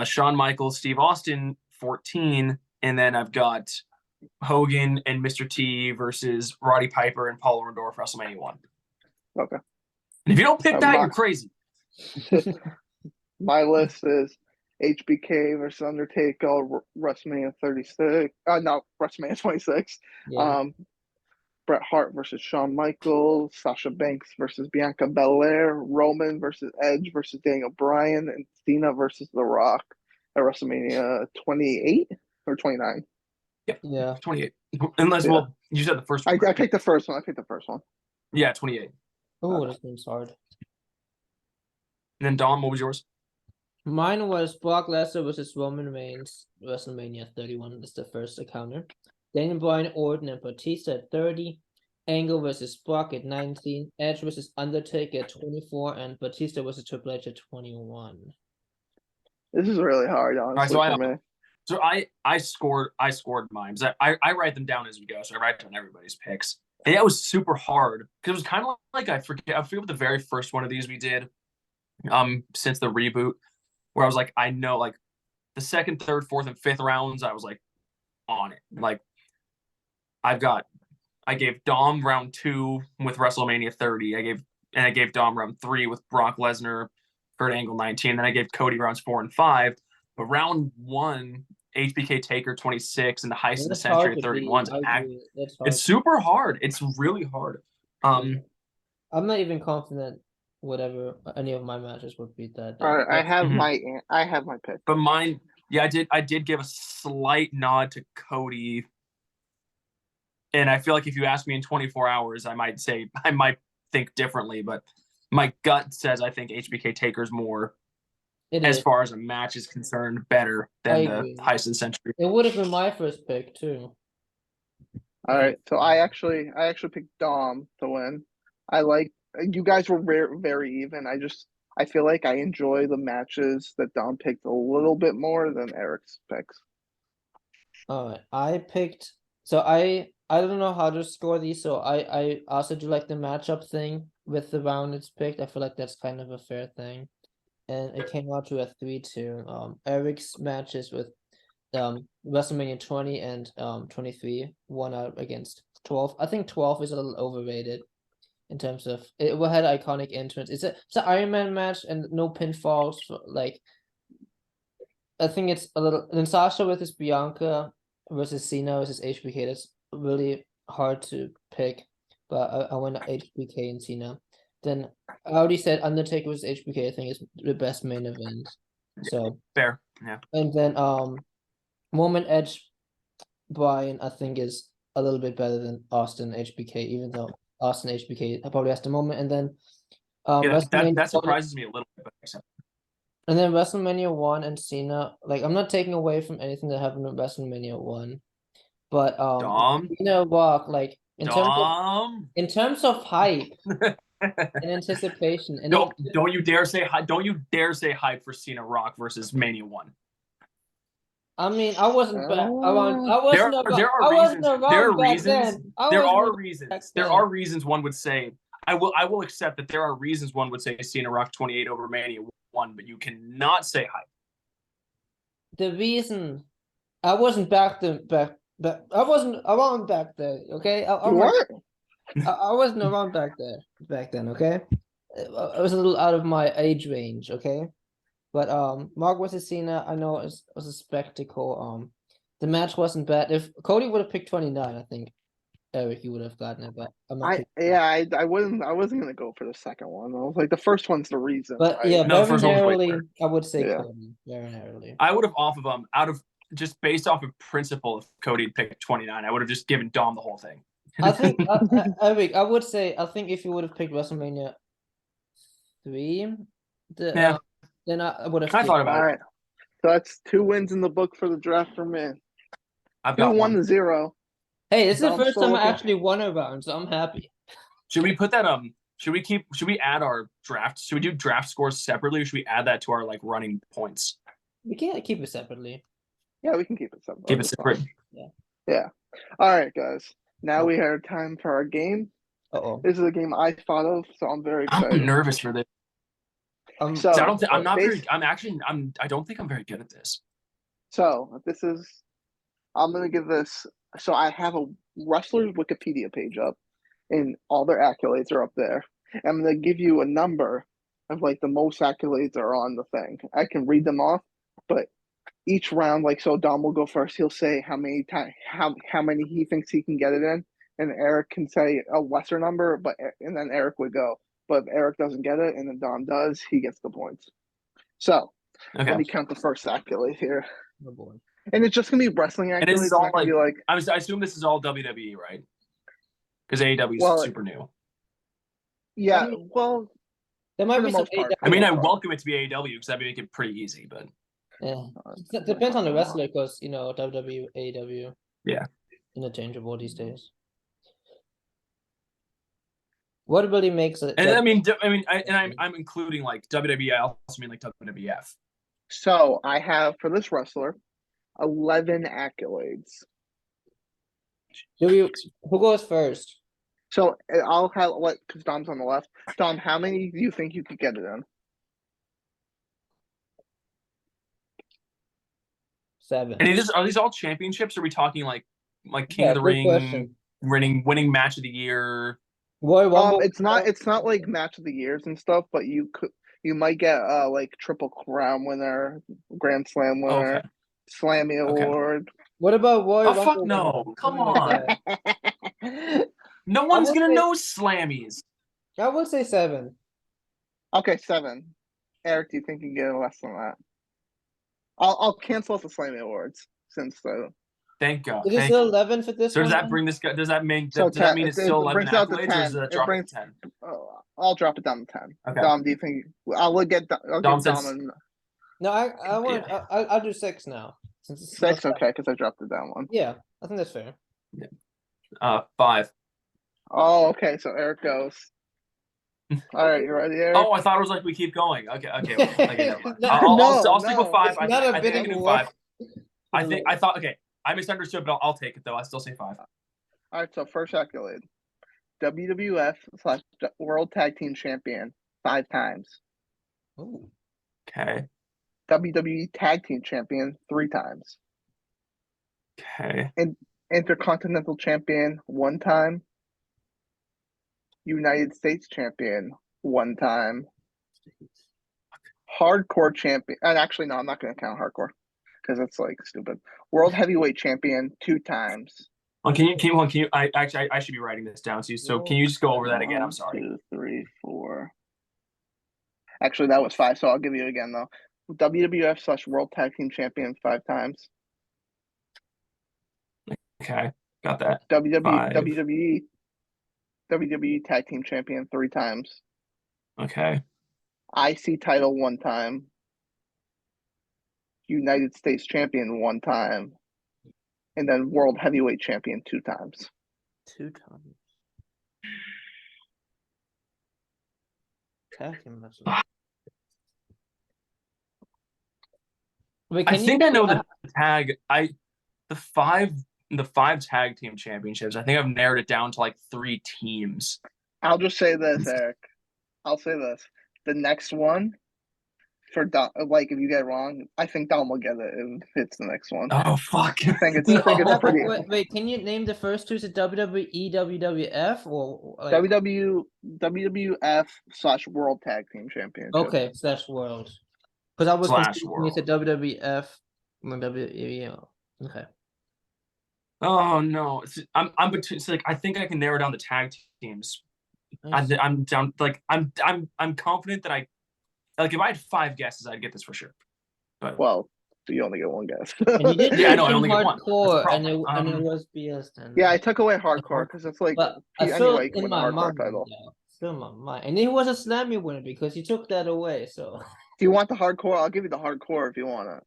Shawn Michaels, Steve Austin 14, and then I've got Hogan and Mr. T versus Roddy Piper and Paul Orndorff WrestleMania 1. Okay. And if you don't pick that, you're crazy. My list is HBK versus Undertaker, WrestleMania 36. No, WrestleMania 26. Yeah. Bret Hart versus Shawn Michaels, Sasha Banks versus Bianca Belair, Roman versus Edge versus Daniel Bryan, and Cena versus The Rock at WrestleMania 28 or 29. Yep. Yeah. 28. Unless, Yeah. well, you said the first I one. Right? picked the first one. I picked the first one. Yeah, 28. Oh, this game's hard. And then Dom, what was yours? Mine was Brock Lesnar versus Roman Reigns, WrestleMania 31. That's the first encounter. Daniel Bryan, Orton, and Batista at 30. Angle versus Brock at 19. Edge versus Undertaker at 24. And Batista versus Triple H at 21. This is really hard, All right, honestly, for me. So I scored mine. I write them down as we go, so I write down everybody's picks. And that was super hard because it was kind of like I forget what the very first one of these we did, since the reboot, where I was like, I know like the second, third, fourth, and fifth rounds, I was like on it. Like I gave Dom round 2 with WrestleMania 30. I gave Dom round 3 with Brock Lesnar, Kurt Angle 19. Then I gave Cody rounds 4 and 5. But round 1, HBK Taker 26 and the Heist of the Century at 31. It's super hard. It's really hard. I'm not even confident whatever any of my matches would beat that. All right, I have my pick. But mine, yeah, I did give a slight nod to Cody. And I feel like if you ask me in 24 hours, I might think differently, but my gut says I think HBK Taker's more, as far as a match is concerned, better than the Heist of the Century. It would have been my first pick too. All right, so I actually picked Dom to win. You guys were very even. I feel like I enjoy the matches that Dom picked a little bit more than Eric's picks. All right, I picked. So I don't know how to score these, so I also do like the matchup thing with the round it's picked. I feel like that's kind of a fair thing. And it came out to a 3-2. Eric's matches with WrestleMania 20 and 23 won out against 12. I think 12 is a little overrated in terms of it had iconic entrance. It's an Iron Man match and no pinfalls. Like I think it's a little. Then Sasha versus Bianca versus Cena versus HBK. That's really hard to pick, but I went HBK and Cena. Then I already said Undertaker versus HBK. I think is the best main event. So fair, yeah. And then Moment Edge Bryan I think is a little bit better than Austin HBK, even though Austin HBK probably has the moment. And then that surprises me a little bit, but accept. And then WrestleMania 1 and Cena, like I'm not taking away from anything that happened at WrestleMania 1, but Cena Rock, like in terms of hype and anticipation. And don't you dare say hype for Cena Rock versus Mania 1. I mean, I wasn't around. There are reasons one would say. I will accept that there are reasons one would say Cena Rock 28 over Mania 1, but you cannot say hype. The reason I wasn't back then. I wasn't around back then. Okay, I wasn't around back then. Okay, I was a little out of my age range. Okay. But Mark versus Cena, I know it was a spectacle. The match wasn't bad. If Cody would have picked 29, I think Eric, you would have gotten it. But I wasn't gonna go for the second one. I was like, the first one's the reason. But right? yeah, very narrowly, I would say Cody. Very narrowly. I would have out of just based off of principle, if Cody had picked 29, I would have just given Dom the whole thing. I think Eric, I would say I think if you would have picked WrestleMania 3, then I would have. I thought about it. All right. So that's 2 wins in the book for the draft for me. I've got 1-0. Hey, this is the first time I actually won a round, so I'm happy. Should we put that should we add our draft? Should we do draft scores separately, or should we add that to our like running points? We can't keep it separately. Yeah, we can keep it separate. Keep it separate. Yeah. All right, guys. Now we have time for our game. This is a game I thought of, so I'm very excited. I'm nervous for this. I don't think I'm very good at this. So I'm gonna give this. So I have a wrestler's Wikipedia page up, and all their accolades are up there. I'm gonna give you a number of like the most accolades are on the thing. I can read them off, but each round, like, so Dom will go first. He'll say how many time how many he thinks he can get it in, and Eric can say a lesser number, and then Eric would go. But if Eric doesn't get it, and then Dom does, he gets the points. So let Okay. me count the first accolade here, Oh boy. and it's just gonna be wrestling And this accolades. is It's all not gonna like be like, I assume this is all WWE, right? Because AEW is well, super new. yeah, mean, well, There might for be the some most part. I mean, I For the most part. welcome it to be AEW because that'd make it pretty easy, but Yeah. It depends on the wrestler because WWE, AEW. Yeah. Interchangeable these days. What really makes it? and I'm including like WWE. I also mean like WWF. So I have for this wrestler 11 accolades. Who goes first? So I'll have because Dom's on the left. Dom, how many do you think you could get it in? 7. And are these all championships? Or are we talking like King Yeah, of the good Ring, question. winning match of the year? Royal Rumble. It's not like match of the years and stuff, but you might get like Triple Crown winner, Grand Slam winner, Okay. Slammy Okay. Award. What about Royal Oh Rumble? fuck no! winner? Come Something like on! that. No one's would gonna say- know Slammies. I would say 7. Okay, 7. Eric, do you think you can get less than that? I'll cancel out the Slammy Awards since Thank God. Is it Thank still you. 11 for this So does one? that bring this guy? Does that mean so does that mean it's still it 11 brings it out to accolades, or 10. does that drop it to 10? I'll drop it down to 10. Okay. Dom, do you think I'll give Dom Dom says No, I want. I'll do 6 now. Since it's still 6? Okay, because I dropped it down one. Yeah, I think that's fair. 5. Oh, okay. So Eric goes. All right, you ready, Eric? Oh, I thought it was like we keep going. Okay, never mind. No, I'll stick with no. 5. It's I not a think I bidding can do war. 5. I thought okay. I misunderstood, but I'll take it though. I still say 5. All right, so first accolade: WWF/World Tag Team Champion 5 times. Ooh. Okay. WWE Tag Team Champion 3 times. Okay. Intercontinental Champion 1 time. United States Champion 1 time. Hardcore Champion. And actually, no, I'm not going to count Hardcore because it's like stupid. World Heavyweight Champion 2 times. Well, can you? I should be writing this down. So can you just go over that again? I'm sorry. 1, 2, 3, 4. Actually, that was 5, so I'll give you it again though. WWF/World Tag Team Champion 5 times. Okay, got that. WWE Tag Team Champion 3 times. Okay. IC title 1 time. United States Champion 1 time. And then World Heavyweight Champion 2 times. 2 times. Tag team wrestling. Wait, I think I know the tag. The five tag team championships. I think I've narrowed it down to like 3 teams. I'll just say this, Eric. I'll say this. The next one for Dom, like if you get it wrong, I think Dom will get it if it's the next one. Oh fuck! I think it's pretty. Wait, can you name the first 2? Is it WWE, WWF, or like... WWF/World Tag Team Championship. Okay, / World. Because I was / confused when you said WWF or WWE. Okay. Oh no! I'm between. It's like I think I can narrow down the tag teams. I'm down. Like I'm confident that if I had 5 guesses, I'd get this for sure. But well, so you only get 1 guess. And you did yeah, I know. I only get 1. Hardcore, and it was BS then. Yeah, I took away hardcore because it's like But I anyway, in my mind, still in my mind, and he was a Slammy winner because you took that away. So do you want the hardcore? I'll give you the hardcore if you want it.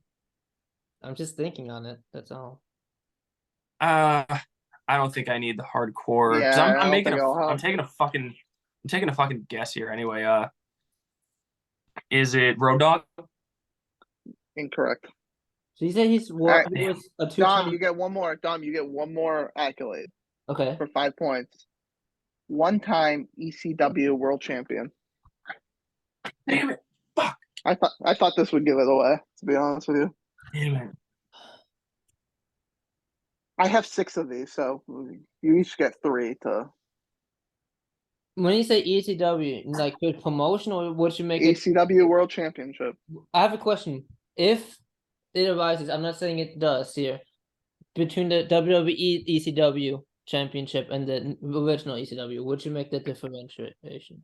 I'm just thinking on it. That's all. I don't think I need the hardcore. Yeah, I'm taking a fucking guess here anyway. Is it Road Dogg? Incorrect. So you said he was a 2 Dom, you get one more. Dom, you get one more accolade. Okay. For 5 points. 1-time ECW World Champion. Damn it! Fuck! I thought this would give it away, to be honest with you. Damn it! I have 6 of these, so you each get 3 to. When you say ECW, like good promotion, or would you make it? ECW World Championship. I have a question. If it arises. I'm not saying it does here. Between the WWE ECW championship and the original ECW, would you make the differentiation?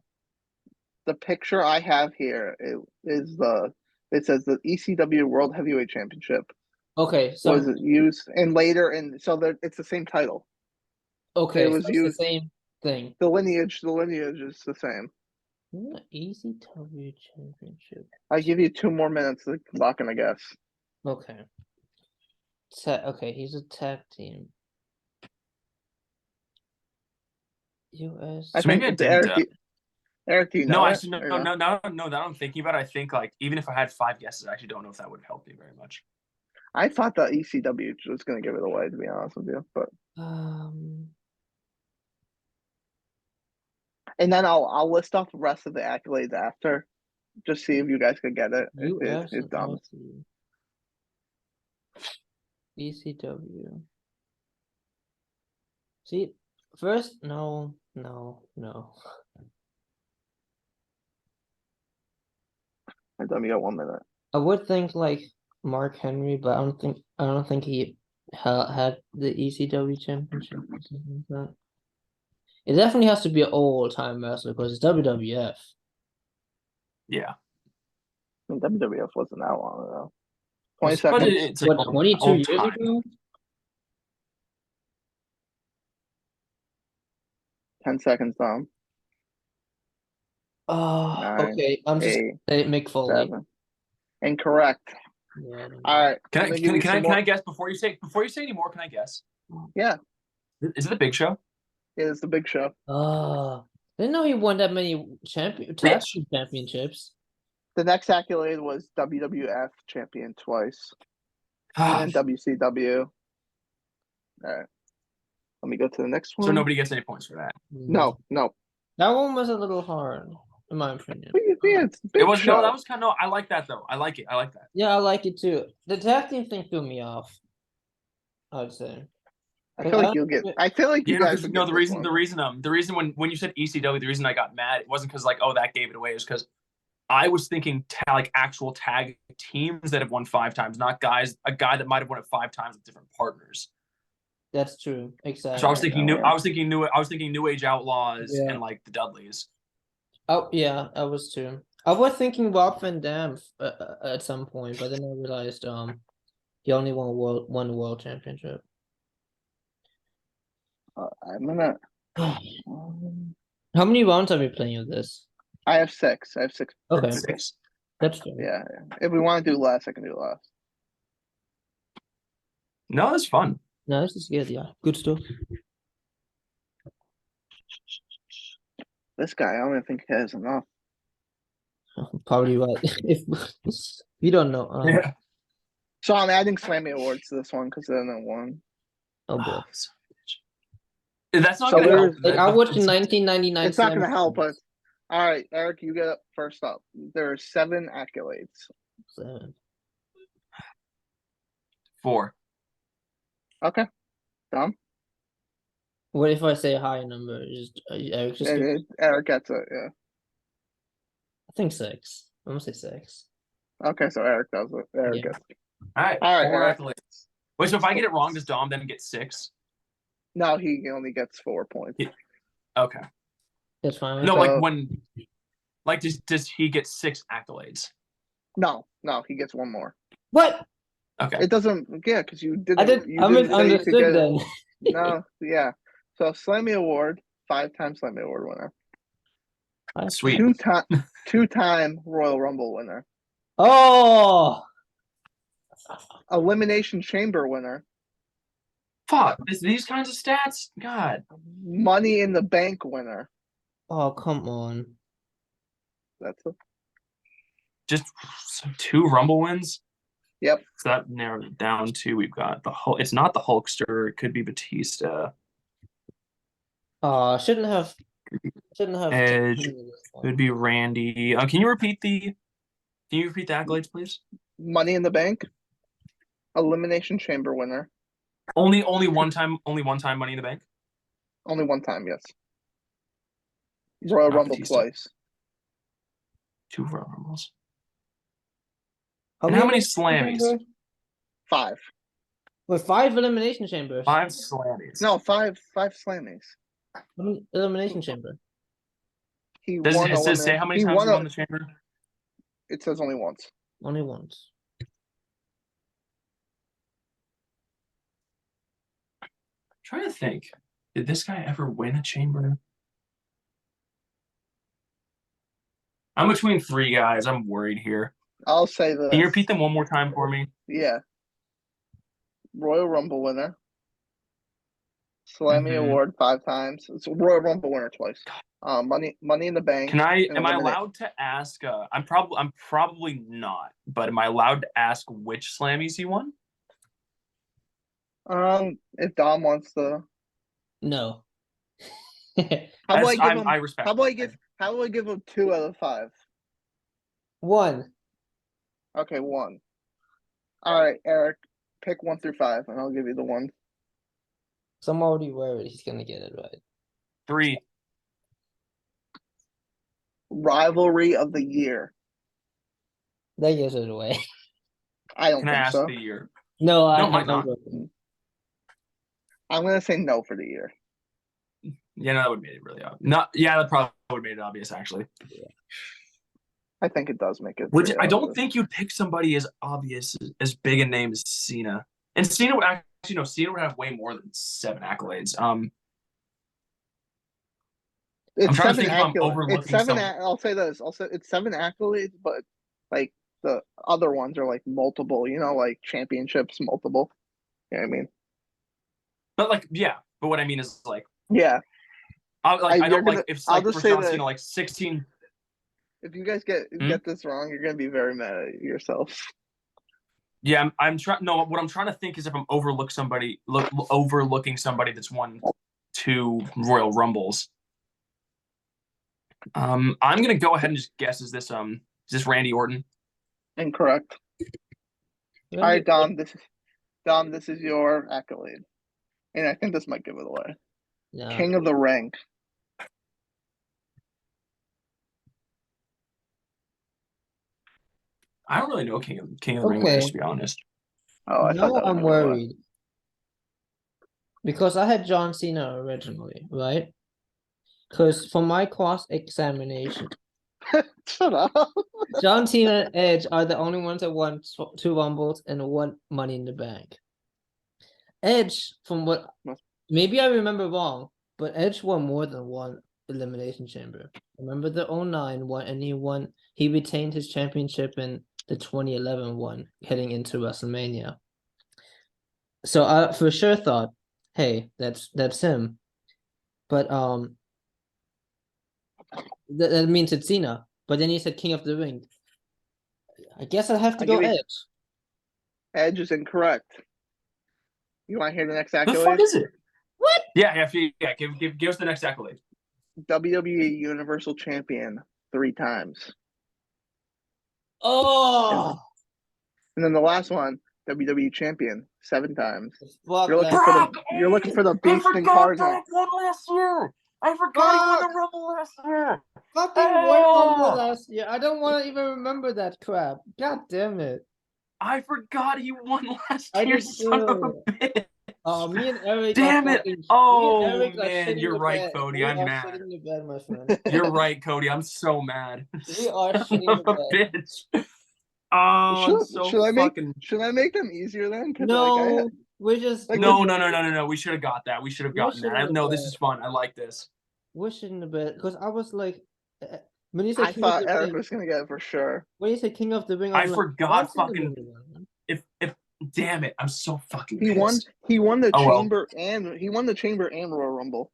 The picture I have here it says the ECW World Heavyweight Championship Okay, was so used and later and so that it's the same title. It okay, so was it's the used. same thing. The lineage is the same. ECW championship. I give you 2 more minutes to lock in a guess. Okay. Okay, he's a tag team. US. I So maybe I think didn't. Eric, do you No, know it? actually, no. That I'm thinking about it, I think like even if I had 5 guesses, I actually don't know if that would help me very much. I thought that ECW was going to give it away, to be honest with you. But and then I'll list off the rest of the accolades after, just see if you guys could get it. US It's and dumb. Aussie. ECW. See, first, no. I dumb. You got 1 minute. I would think like Mark Henry, but I don't think he had the ECW championship or something like that. It definitely has to be an old-time wrestler because it's WWF. Yeah. I mean, WWF wasn't that long ago. But 20 seconds. it's like what, 22 old years time. ago? 10 seconds down. Oh, 9, okay. I'm just 8, gonna say Mick Foley. 7. Incorrect. Yeah, I don't know. All right. Can I guess before you say any more? Can I guess? Yeah, Is it the Big Show? it is the Big Show. Oh, didn't know he won that many tag team championships. The next accolade was WWF champion twice and WCW. All right. Let me go to the next one. So nobody gets any points for that. No. That one was a little hard, in my opinion. Yeah, it's Big It was Show. no, that was kind of. I like that though. I like it. I like that. Yeah, I like it too. The tag team thing threw me off, I'd say. I feel like you'll get. I feel like you guys would get the this reason one. the reason when you said ECW, the reason I got mad, it wasn't because like, oh, that gave it away. It was because I was thinking like actual tag teams that have won 5 times, not a guy that might have won it 5 times with different partners. That's true. Exactly. So I was thinking New Age Outlaws and like the Dudleys. Oh yeah, I was too. I was thinking Rob Van Dam at some point, but then I realized he only won one world championship. I'm gonna. How many rounds are we playing of this? I have 6. Okay, 6. that's true. Yeah. If we want to do less, I can do less. No, that's fun. No, this is good. Yeah, good stuff. This guy, I don't even think he has enough. Probably right. If you don't know, Yeah. So I'm adding Slammy Awards to this one because they're not one. oh boy. That's not So gonna help. Like, I watched in 1999. It's not gonna help, but all right, Eric, you get up first up. There are 7 accolades. 7. 4. Okay, Dom. What if I say a higher number? Eric just Eric gets it. Yeah. I think 6. I'm gonna say 6. Okay, so Eric does it. Eric Yeah. gets it. All right. All right, 4 Eric. accolades. Wait, so if I get it wrong, does Dom then get 6? No, he only gets 4 points. Yeah. Okay. That's fine. No, So- does he get 6 accolades? No, he gets 1 more. What? Okay. It doesn't. Yeah, because you didn't. I didn't. You I didn't say you could misunderstood get then. it. No, yeah. So Slammy Award, 5-time Slammy Award winner. Sweet. 2-time Royal Rumble winner. Oh. Elimination Chamber winner. Fuck. These kinds of stats? God. Money in the Bank winner. Oh, come on. That's a Just 2 Rumble wins? Yep. So that narrowed it down to we've got the Hulk. It's not the Hulkster. It could be Batista. Shouldn't have. Edge. Could be Randy. Can you repeat the accolades, please? Money in the Bank. Elimination Chamber winner. Only one time Money in the Bank? Only 1 time, yes. Royal Rumble Batista. twice. 2 Royal Rumbles. And how many Slammies? 5. With 5 elimination chambers. 5 Slammies. No, five Slammies. Elimination chamber. He Does won it say how many he times won he won the chamber? It says only once. Only once. I'm trying to think. Did this guy ever win a chamber? I'm between 3 guys. I'm worried here. I'll say this. Can you repeat them one more time for me? Yeah. Royal Rumble winner. Slammy Award 5 times. It's a Royal Rumble winner twice. Money in the Bank. Am I allowed to ask? I'm probably not. But am I allowed to ask which Slammies he won? If Dom wants to. No. How about I give him? I respect. How about I give him 2 out of 5? 1. Okay, 1. All right, Eric, pick 1 through 5, and I'll give you the 1. So I'm already worried he's gonna get it right. 3. Rivalry of the year. That gives it away. I don't Can I think ask so. the year? No, No, might not. I'm gonna say no for the year. Yeah, no, that would have made it really obvious. That probably would have made it obvious, actually. I think it does make it. Which I don't think you'd pick somebody as obvious, as big a name as Cena. And Cena would actually, Cena would have way more than 7 accolades. It's I'm trying to 7 think if I'm accolades. overlooking It's 7. something. I'll say this. It's 7 accolades, but like the other ones are like multiple. Like championships, multiple. You know what I mean? But like, yeah. But what I mean is like, yeah. I don't like if I'll like just for say John this. Cena like 16. If you guys get this wrong, you're gonna be very mad at yourself. Yeah, I'm trying. No, what I'm trying to think is if I'm overlooking somebody that's won 2 Royal Rumbles. I'm gonna go ahead and just guess. Is this Randy Orton? Incorrect. All right, Dom. This is your accolade, and I think this might give it away. Yeah. King of the Ring. I don't really know King of the Ring winners, to be honest. Oh, I thought that I'm worried. Because I had John Cena originally, right? Because for my cross-examination, shut up. John Cena and Edge are the only ones that won 2 Rumbles and 1 Money in the Bank. Edge, from what maybe I remember wrong, but Edge won more than 1 Elimination Chamber. Remember the 09 one, and he retained his championship in the 2011 one heading into WrestleMania. So I for sure thought, hey, that's him. But that means it's Cena. But then he said King of the Ring. I guess I'll have to go Edge. Edge is incorrect. You want to hear the next accolade? Who the fuck is it? What? Yeah. Give us the next accolade. WWE Universal Champion 3 times. Oh. And then the last one, WWE Champion 7 times. You're looking for the beast incarnate. Brock won last year. I forgot he won the Rumble last year. Fucking won Rumble last year. I don't want to even remember that crap. God damn it. I forgot he won last year, son of a bitch. Oh, me and Eric. Damn it. Oh, Eric man. You're right, Cody. I'm mad. Shitting the bed, my friend. You're right, Cody. I'm so mad. We are shitting the bed. Bitch. Oh, should I make them easier then? No, we're just no. We should have got that. We should have gotten that. No, this is fun. I like this. We're shitting the bed because I was like, when you said I thought Eric was gonna get it for sure. When you said King of the Ring, I forgot fucking. If damn it, I'm so fucking. He won the chamber and he won the chamber and Royal Rumble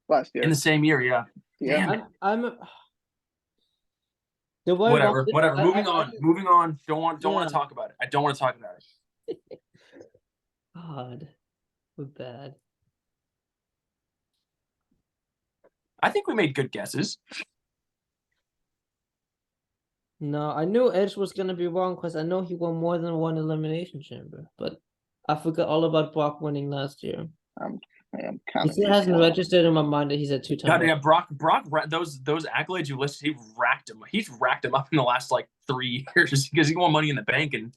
last year in the same year. Yeah. Yeah. Whatever. Moving on. Don't want to talk about it. I don't want to talk about it. God, we're bad. I think we made good guesses. No, I knew Edge was gonna be wrong because I know he won more than 1 Elimination Chamber, but I forgot all about Brock winning last year. It still hasn't registered in my mind that he's at 2 times. God, yeah, Brock, those accolades you listed, he's racked them up in the last like 3 years because he won Money in the Bank and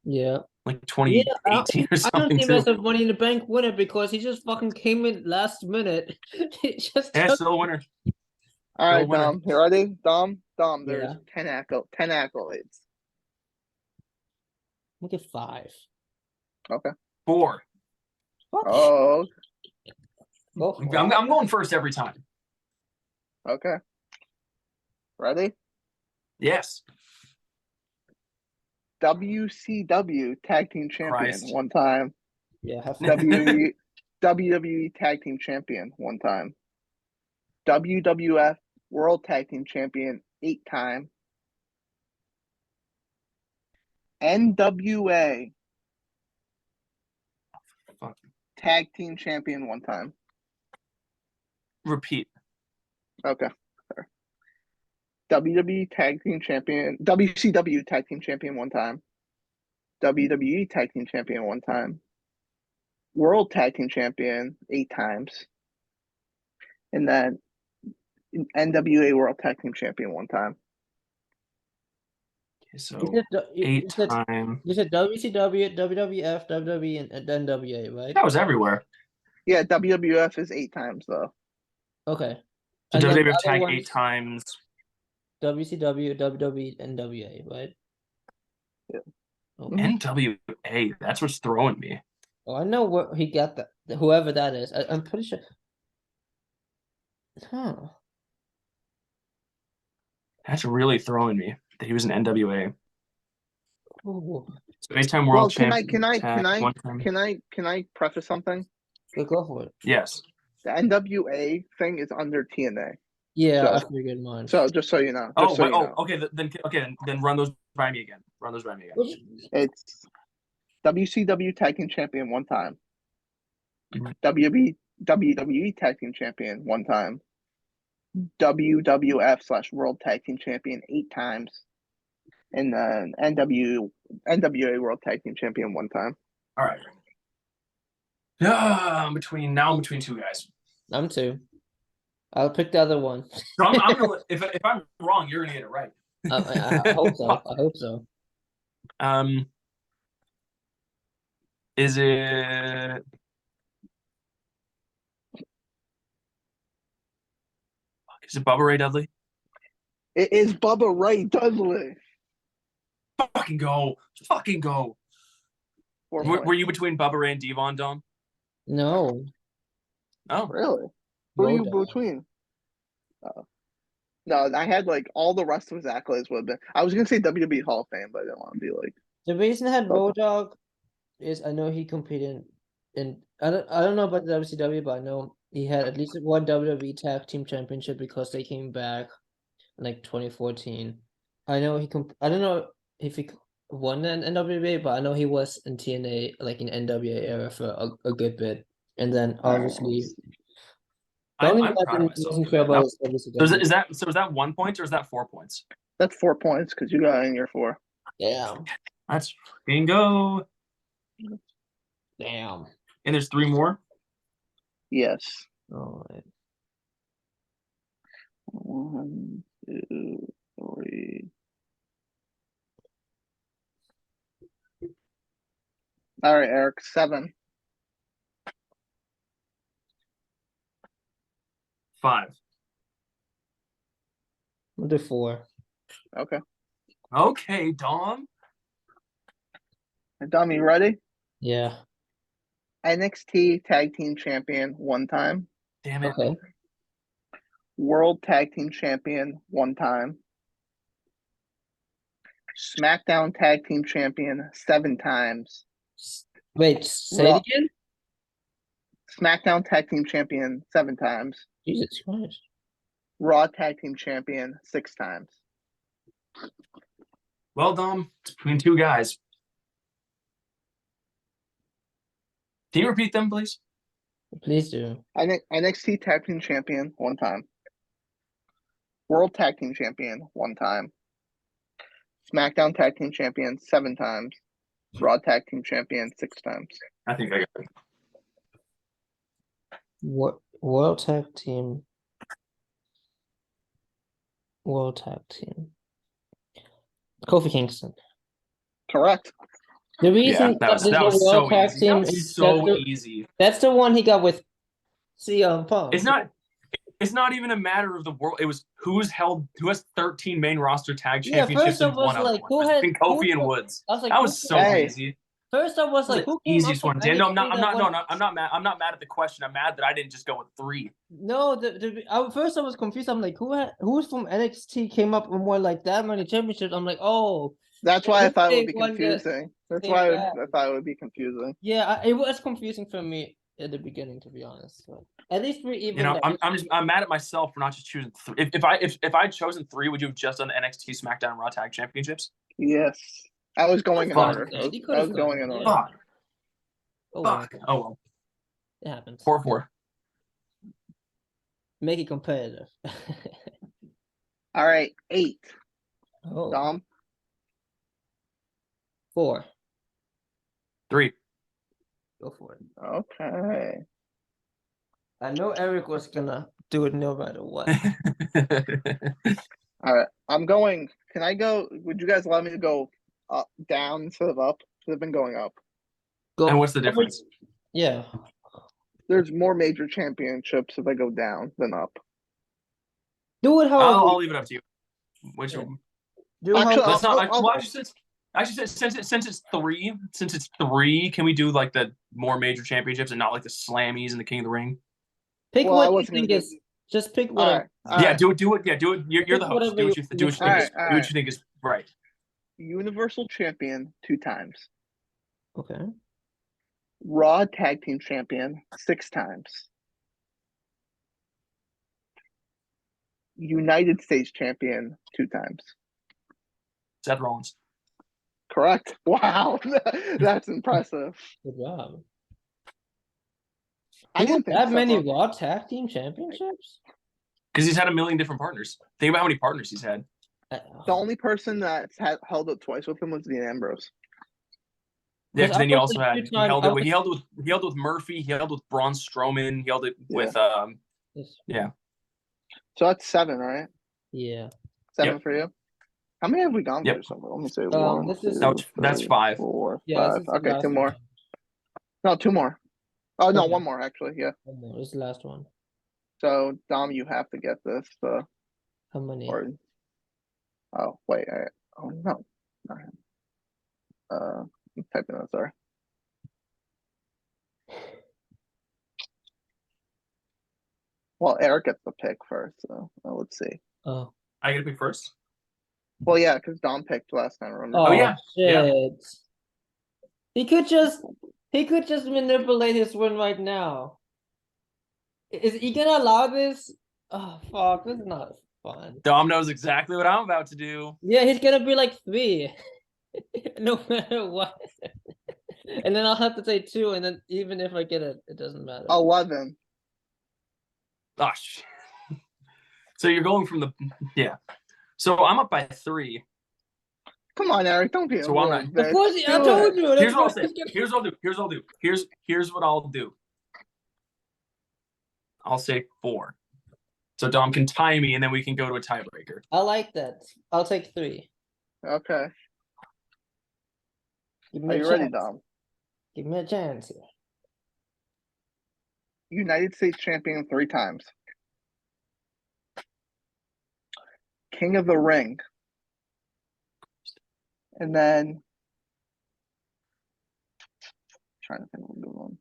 Yeah. like Yeah, 2018 or I don't something see him as too. a Money in the Bank winner because he just fucking came in last minute. He just Yeah, took. still a winner. All Still a right, winner. Dom. You ready? Dom. Yeah. There's 10 accolades. Look at 5. Okay. 4. Fuck. Oh, Go for it. I'm going first every time. okay. Ready? Yes. WCW Tag Team Champion Christ. one time. Yeah, have fun. WWE Tag Team Champion one time. WWF World Tag Team Champion 8 time. NWA Fuck. Tag Team Champion one time. Repeat. Okay. WWE Tag Team Champion, WCW Tag Team Champion one time. WWE Tag Team Champion one time. World Tag Team Champion 8 times. And then NWA World Tag Team Champion one time. Okay, so You said, you 8 said, time. you said WCW, WWF, WWE, and NWA, right? That was everywhere. Yeah, WWF is 8 times though. Okay. So And then the WWF other tag 8 ones, times. WCW, WWE, NWA, right? Yeah. Okay. NWA. That's what's throwing me. Oh, I know where he got that. Whoever that is, I'm pretty sure. Huh. That's really throwing me that he was an NWA. Ooh. So 8 time Well, world champion tag one time. can I preface something? Go for it. Yes. The NWA thing is under TNA. Yeah, So- I figured mine. So just so you know. Oh, Just so you know. okay. Then run those by me again. Run those by me again. Which, It's WCW Tag Team Champion one time. Mhm. WWE Tag Team Champion one time. WWF/World Tag Team Champion 8 times. And then NWA World Tag Team Champion one time. All right. I'm between 2 guys. I'm 2. I'll pick the other one. So I'm gonna if I'm wrong, you're gonna get it right. I hope so. I hope so. Is it? Is it Bubba Ray Dudley? It is Bubba Ray Dudley. Fucking go! Fucking go! 4 Were points. you between Bubba Ray and Devon, Dom? No. Oh, Really? Who are you Bulldog. between? No, I had like all the rest of his accolades would have been. I was gonna say WWE Hall of Fame, but I didn't want to be like. The reason I had Okay. Bulldog is I know he competed in I don't know about the WCW, but I know he had at least one WWE Tag Team Championship because they came back in like 2014. I know I don't know if he won an NWA, but I know he was in TNA like in NWA era for a good bit, and then obviously the only I'm one I proud of didn't myself wasn't for sure that. about was So WCW. is that 1 point or is that 4 points? That's 4 points because you got in your 4. Damn, Let's fucking go! damn. And there's 3 more. Yes. All right. 1, 2, 3. All right, Eric. 7. 5. We'll do 4. Okay. Okay, Dom. Dom, you ready? Yeah. NXT Tag Team Champion one time. Damn it. Okay. World Tag Team Champion one time. SmackDown Tag Team Champion 7 times. Wait, say Raw- it again. SmackDown Tag Team Champion 7 times. Jesus Christ. Raw Tag Team Champion 6 times. Well, Dom, it's between 2 guys. Can you repeat them, please? Please do. NXT Tag Team Champion one time. World Tag Team Champion one time. SmackDown Tag Team Champion 7 times. Raw Tag Team Champion 6 times. I think I got it. What World Tag Team? World Tag Team. Kofi Kingston. Correct. The reason that that was this that was overall so tag easy. That team was is so easy. that's the one he got with CM Punk. It's not even a matter of the world. It was who has 13 main roster tag Yeah, championships first I and was one other like, one. who It was had between who? Kofi and Woods. I was like, That who was so Hey. easy. First I was like, The who came up easiest from one. Dan, no, I'm NXT that won? not. I'm not mad at the question. I'm mad that I didn't just go with 3. No, first I was confused. I'm like, who's from NXT came up and won like that many championships? I'm like, oh, That's why I thought it would they be won the confusing. That's same why guy. I thought it would be confusing. Yeah, it was confusing for me at the beginning, to be honest. So, at least we even. I'm mad at myself for not just choosing 3. If I'd chosen 3, would you have just done the NXT, SmackDown, and Raw Tag Championships? Yes. I was going in Fuck. order. You I was going in order. Fuck. Oh, Fuck. Oh well. it happens. 4-4. Make it competitive. All right, 8. Oh, Dom, 4. 3. Go for it. okay. I know Eric was gonna do it no matter what. All right, I'm going. Can I go? Would you guys allow me to go up, down instead of up? Because I've been going up. Go. And what's the difference? Yeah. There's more major championships if I go down than up. Do it how I'll leave it up to you. Which Yeah. one? do Actually, how Let's not. I'll- Well, actually, since it's 3, can we do like the more major championships and not like the Slammies and the King of the Ring? pick Well, I what you wasn't think gonna is. Just pick all whatever. right, Yeah, do it. Yeah, do it. You're the Pick host. whatever Do what you you do what you think. think is All do what right. you think is right. Universal Champion 2 times. Okay. Raw Tag Team Champion 6 times. United States Champion 2 times. Seth Rollins. Correct. Wow, that's impressive. Good job. I didn't think that Seth many Rollins- Raw Tag Team Championships. Because he's had a million different partners. Think about how many partners he's had. The only person that's held it twice with him was Dean Ambrose. Yeah, because then you I also was had like, two he held it with Murphy, he held it with Braun Strowman, he held it with yeah. So that's 7, right? Yeah. 7 Yep. for you. How many have we gone Yep. through so far? Let me see. 1, this is- 2, That's 3, 5. 4, Yeah. 5. This is the Okay, last 2 one. more. No, 2 more. Oh no, Okay. 1 more actually. Yeah. One more. This is the last one. So Dom, you have to get this. How many? Or oh wait. Oh no. Not him. I'm typing that. Sorry. Well, Eric gets the pick first. So let's see. Oh. I gotta pick first. Well, yeah, because Dom picked last time. Remember? Oh yeah. Yeah. shit. He could just manipulate his win right now. Is he gonna allow this? Oh fuck, this is not fun. Dom knows exactly what I'm about to do. Yeah, he's gonna be like 3. No matter what. And then I'll have to say 2, and then even if I get it, it doesn't matter. 11. Oh, shit. So you're going from the So I'm up by 3. Come on, Eric. Don't be a So I'm little not- bitch. Of course, I Do told it. you. Here's what I'll say. Here's what I'll do. Here's what I'll do. I'll say 4. So Dom can tie me, and then we can go to a tiebreaker. I like that. I'll take 3. Okay. Give me Are a you ready, chance. Dom? Give me a chance here. United States Champion 3 times. King of the Ring. And then trying to think of a good one.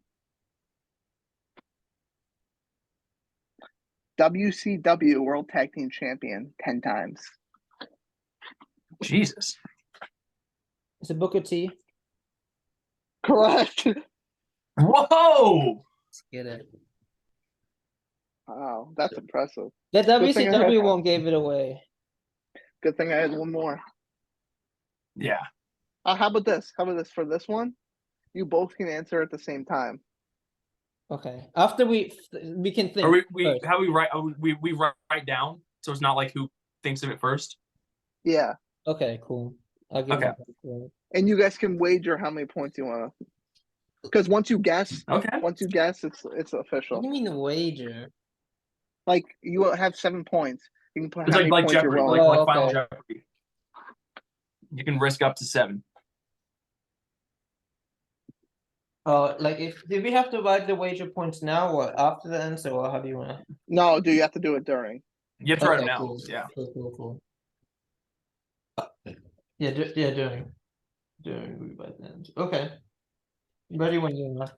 WCW World Tag Team Champion 10 times. Jesus. Is it Booker T? Correct. Whoa! Let's get it. Wow, that's impressive. The Good thing I had- WCW one gave it away. Good thing I had 1 more. Yeah. How about this? How about this for this one? You both can answer at the same time. Okay. After we can think. Or we first. how we write we write down so it's not like who thinks of it first. Yeah. Okay, cool. I'll give Okay. it. And you guys can wager how many points you want to. Because once you guess, Okay. it's What official. do you mean wager? Like you have 7 points. You can put It's how like many points you're Jeopardy, rolling. Oh, like Final okay. Jeopardy. You can risk up to 7. Like if did we have to write the wager points now or after the answer, or how do you wanna? No, do you have to do it during? You have to write them Okay, now. cool. Yeah. Cool. Yeah, yeah, during we write the answer. Okay. Ready when you're not.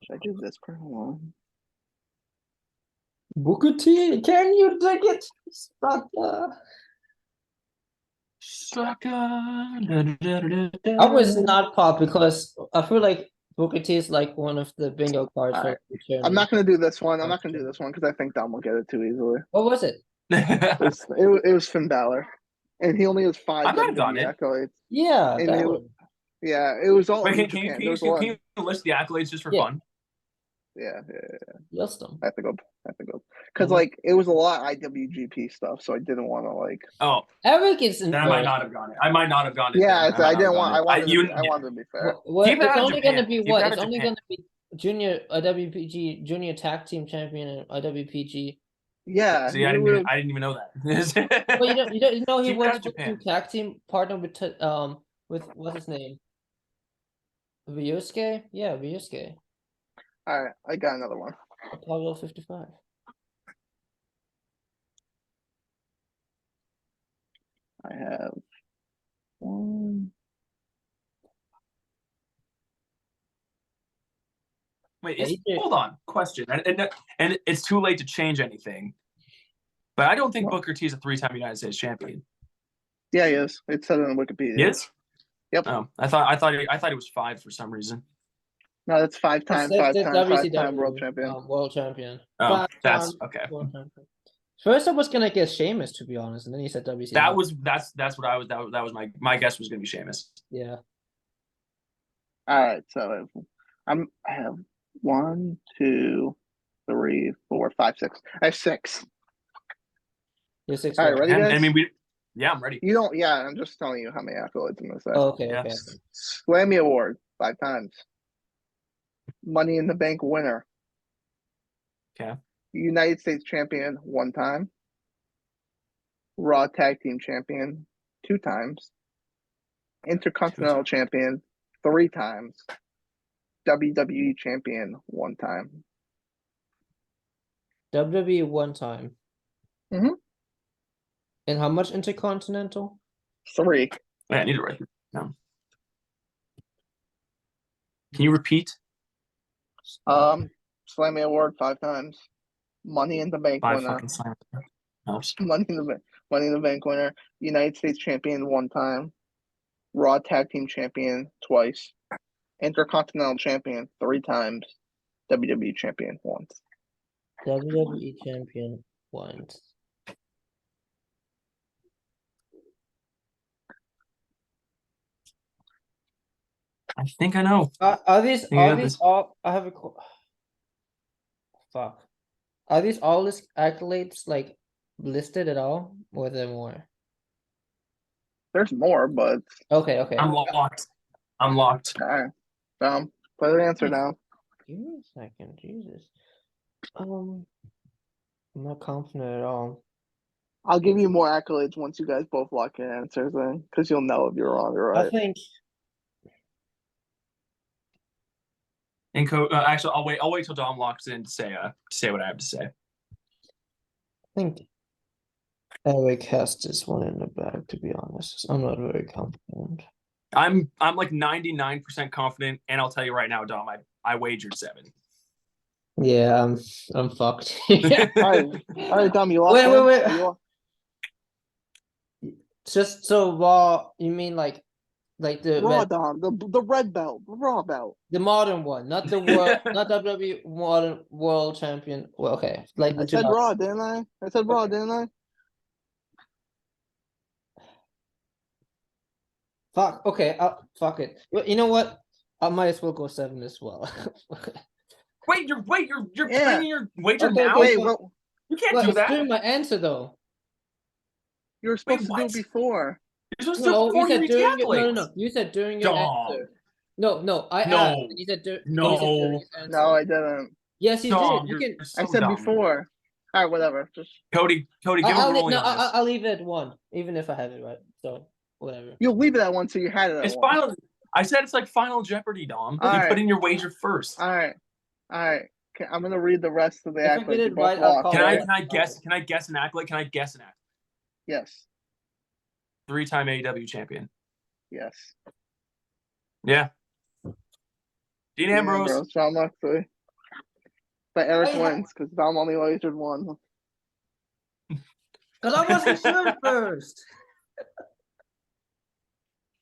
Should I do this per one? Booker T, can you dig it? Sucker. Sucker. I was not pop because I feel like Booker T is like one of the bingo cards All for right. future. I'm not gonna do this one. I'm not gonna do this one because I think Dom will get it too easily. What was it? It was Finn Balor, and he only has I five might have gotten WWE it. accolades. Yeah, And that it, one. yeah, it was all Wait, New can you Japan. can There you, was a lot. can you list the accolades just for Yeah. fun? Yeah. List them. I have to go. Because like it was a lot of IWGP stuff, so I didn't want to like. Oh, Eric is then I might involved. not have gotten it. I might not have gotten it. Yeah, Then. I didn't want. It. I wanted to be fair. What, Keep it it's out of only Japan. gonna be Keep it what? out It's of only Japan. gonna be junior IWPG junior tag team champion and IWPG. Yeah, See, I didn't even know that. Well, you don't know he Keep it out wants of to Japan. tag team partner with what's his name? Ryusuke? Yeah, Ryusuke. all right, I got another one. Apollo 55. I have one. Wait, AJ. hold on. Question, and it's too late to change anything. But I don't think What? Booker T is a 3-time United States champion. Yeah, he is. It said it on Wikipedia. Yes. Yep. Oh, I thought it was 5 for some reason. No, that's five time WCW world champion. world champion. Oh, that's Five-time okay. world champion. First, I was gonna guess Sheamus, to be honest, and then you said WCW. That's what I was. That was my guess was gonna be Sheamus. Yeah. All right, so I have 1, 2, 3, 4, 5, 6. I have 6. You're 6 All right, ready, guys? I mean, yeah, I'm ready. You don't. Yeah, I'm just telling you how many accolades I'm gonna say. Oh, okay, okay. Yes. Slammy Award 5 times. Money in the Bank winner. Okay. United States champion 1 time. Raw Tag Team champion 2 times. Intercontinental champion 3 times. WWE champion 1 time. WWE 1 time. Mhm. And how much Intercontinental? 3. Yeah, I need to write it down. Can you repeat? Slammy Award 5 times. Money in the Bank 5 winner. fucking slams. Helps. Money in the Bank winner. United States champion 1 time. Raw Tag Team champion twice. Intercontinental champion 3 times. WWE champion once. WWE champion once. I think I know. Are these Yeah, this- all? I have a fuck. Are these all list accolades like listed at all, or are there more? There's more, but Okay. I'm locked. I'm locked. all right. Play the answer down. Give me a second, Jesus. I'm not confident at all. I'll give you more accolades once you guys both lock your answers in, because you'll know if you're wrong or I right. think And actually, I'll wait till Dom locks in to say what I have to say. I think Eric has this one in the bag, to be honest. I'm not very confident. I'm like 99% confident, and I'll tell you right now, Dom, I wagered 7. Yeah, I'm fucked. All right, Dom, you locked Wait, in? wait. Are you Just so raw, you mean like the Raw, red, Dom, the red belt, the raw belt. the modern one, not the world, not WWE modern world champion. Well, okay, like the I said 2000. raw, didn't I? I said raw, didn't I? Fuck. Okay. Fuck it. Well, you know what? I might as well go 7 as well. Wait, you're Yeah. claiming your wager Okay, now? Wait, but- what? You can't Well, do he's that. doing my answer though. You were supposed to do what? it before. You're supposed to No, you before you said read the during your, accolades. no. You said during your Dom. answer. No, I No. asked. And you said during his answer. No, I didn't. Yes, you Dom, did. You you're can. so I said dumb. before. All right, whatever. Just Cody, give I'll a ruling no, on this. I'll leave it at 1, even if I have it right. So whatever. You'll leave it at 1, so you had it at It's 1. final. I said it's like Final Jeopardy, Dom. All You right. put in your wager first. All right. Okay, I'm gonna read the rest of the If I act get like you it both right, I'll lost. call Can I it. can I guess? Can I guess an act? Can I guess an act? Yes. 3-time AEW champion. Yes. Yeah. Dean Ambrose. John Moxley. But Eric I ha- wins because Dom only wagered 1. Cause I wasn't sure first.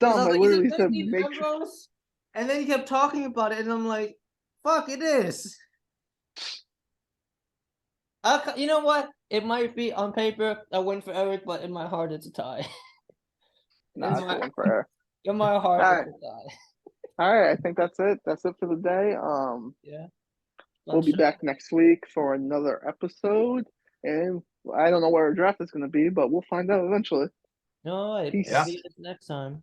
Cause Dom, I I was like, is literally it said 15 make sure. Ambrose? And then he kept talking about it, and I'm like, fuck, it is. You know what? It might be on paper a win for Eric, but in my heart, it's a tie. Nah, it's a win for Eric. In my heart, All it's right. a tie. All right, I think that's it. That's it for the day. Yeah. We'll be back next week for another episode, and I don't know where our draft is going to be, but we'll find out eventually. All right. Peace. See you next time.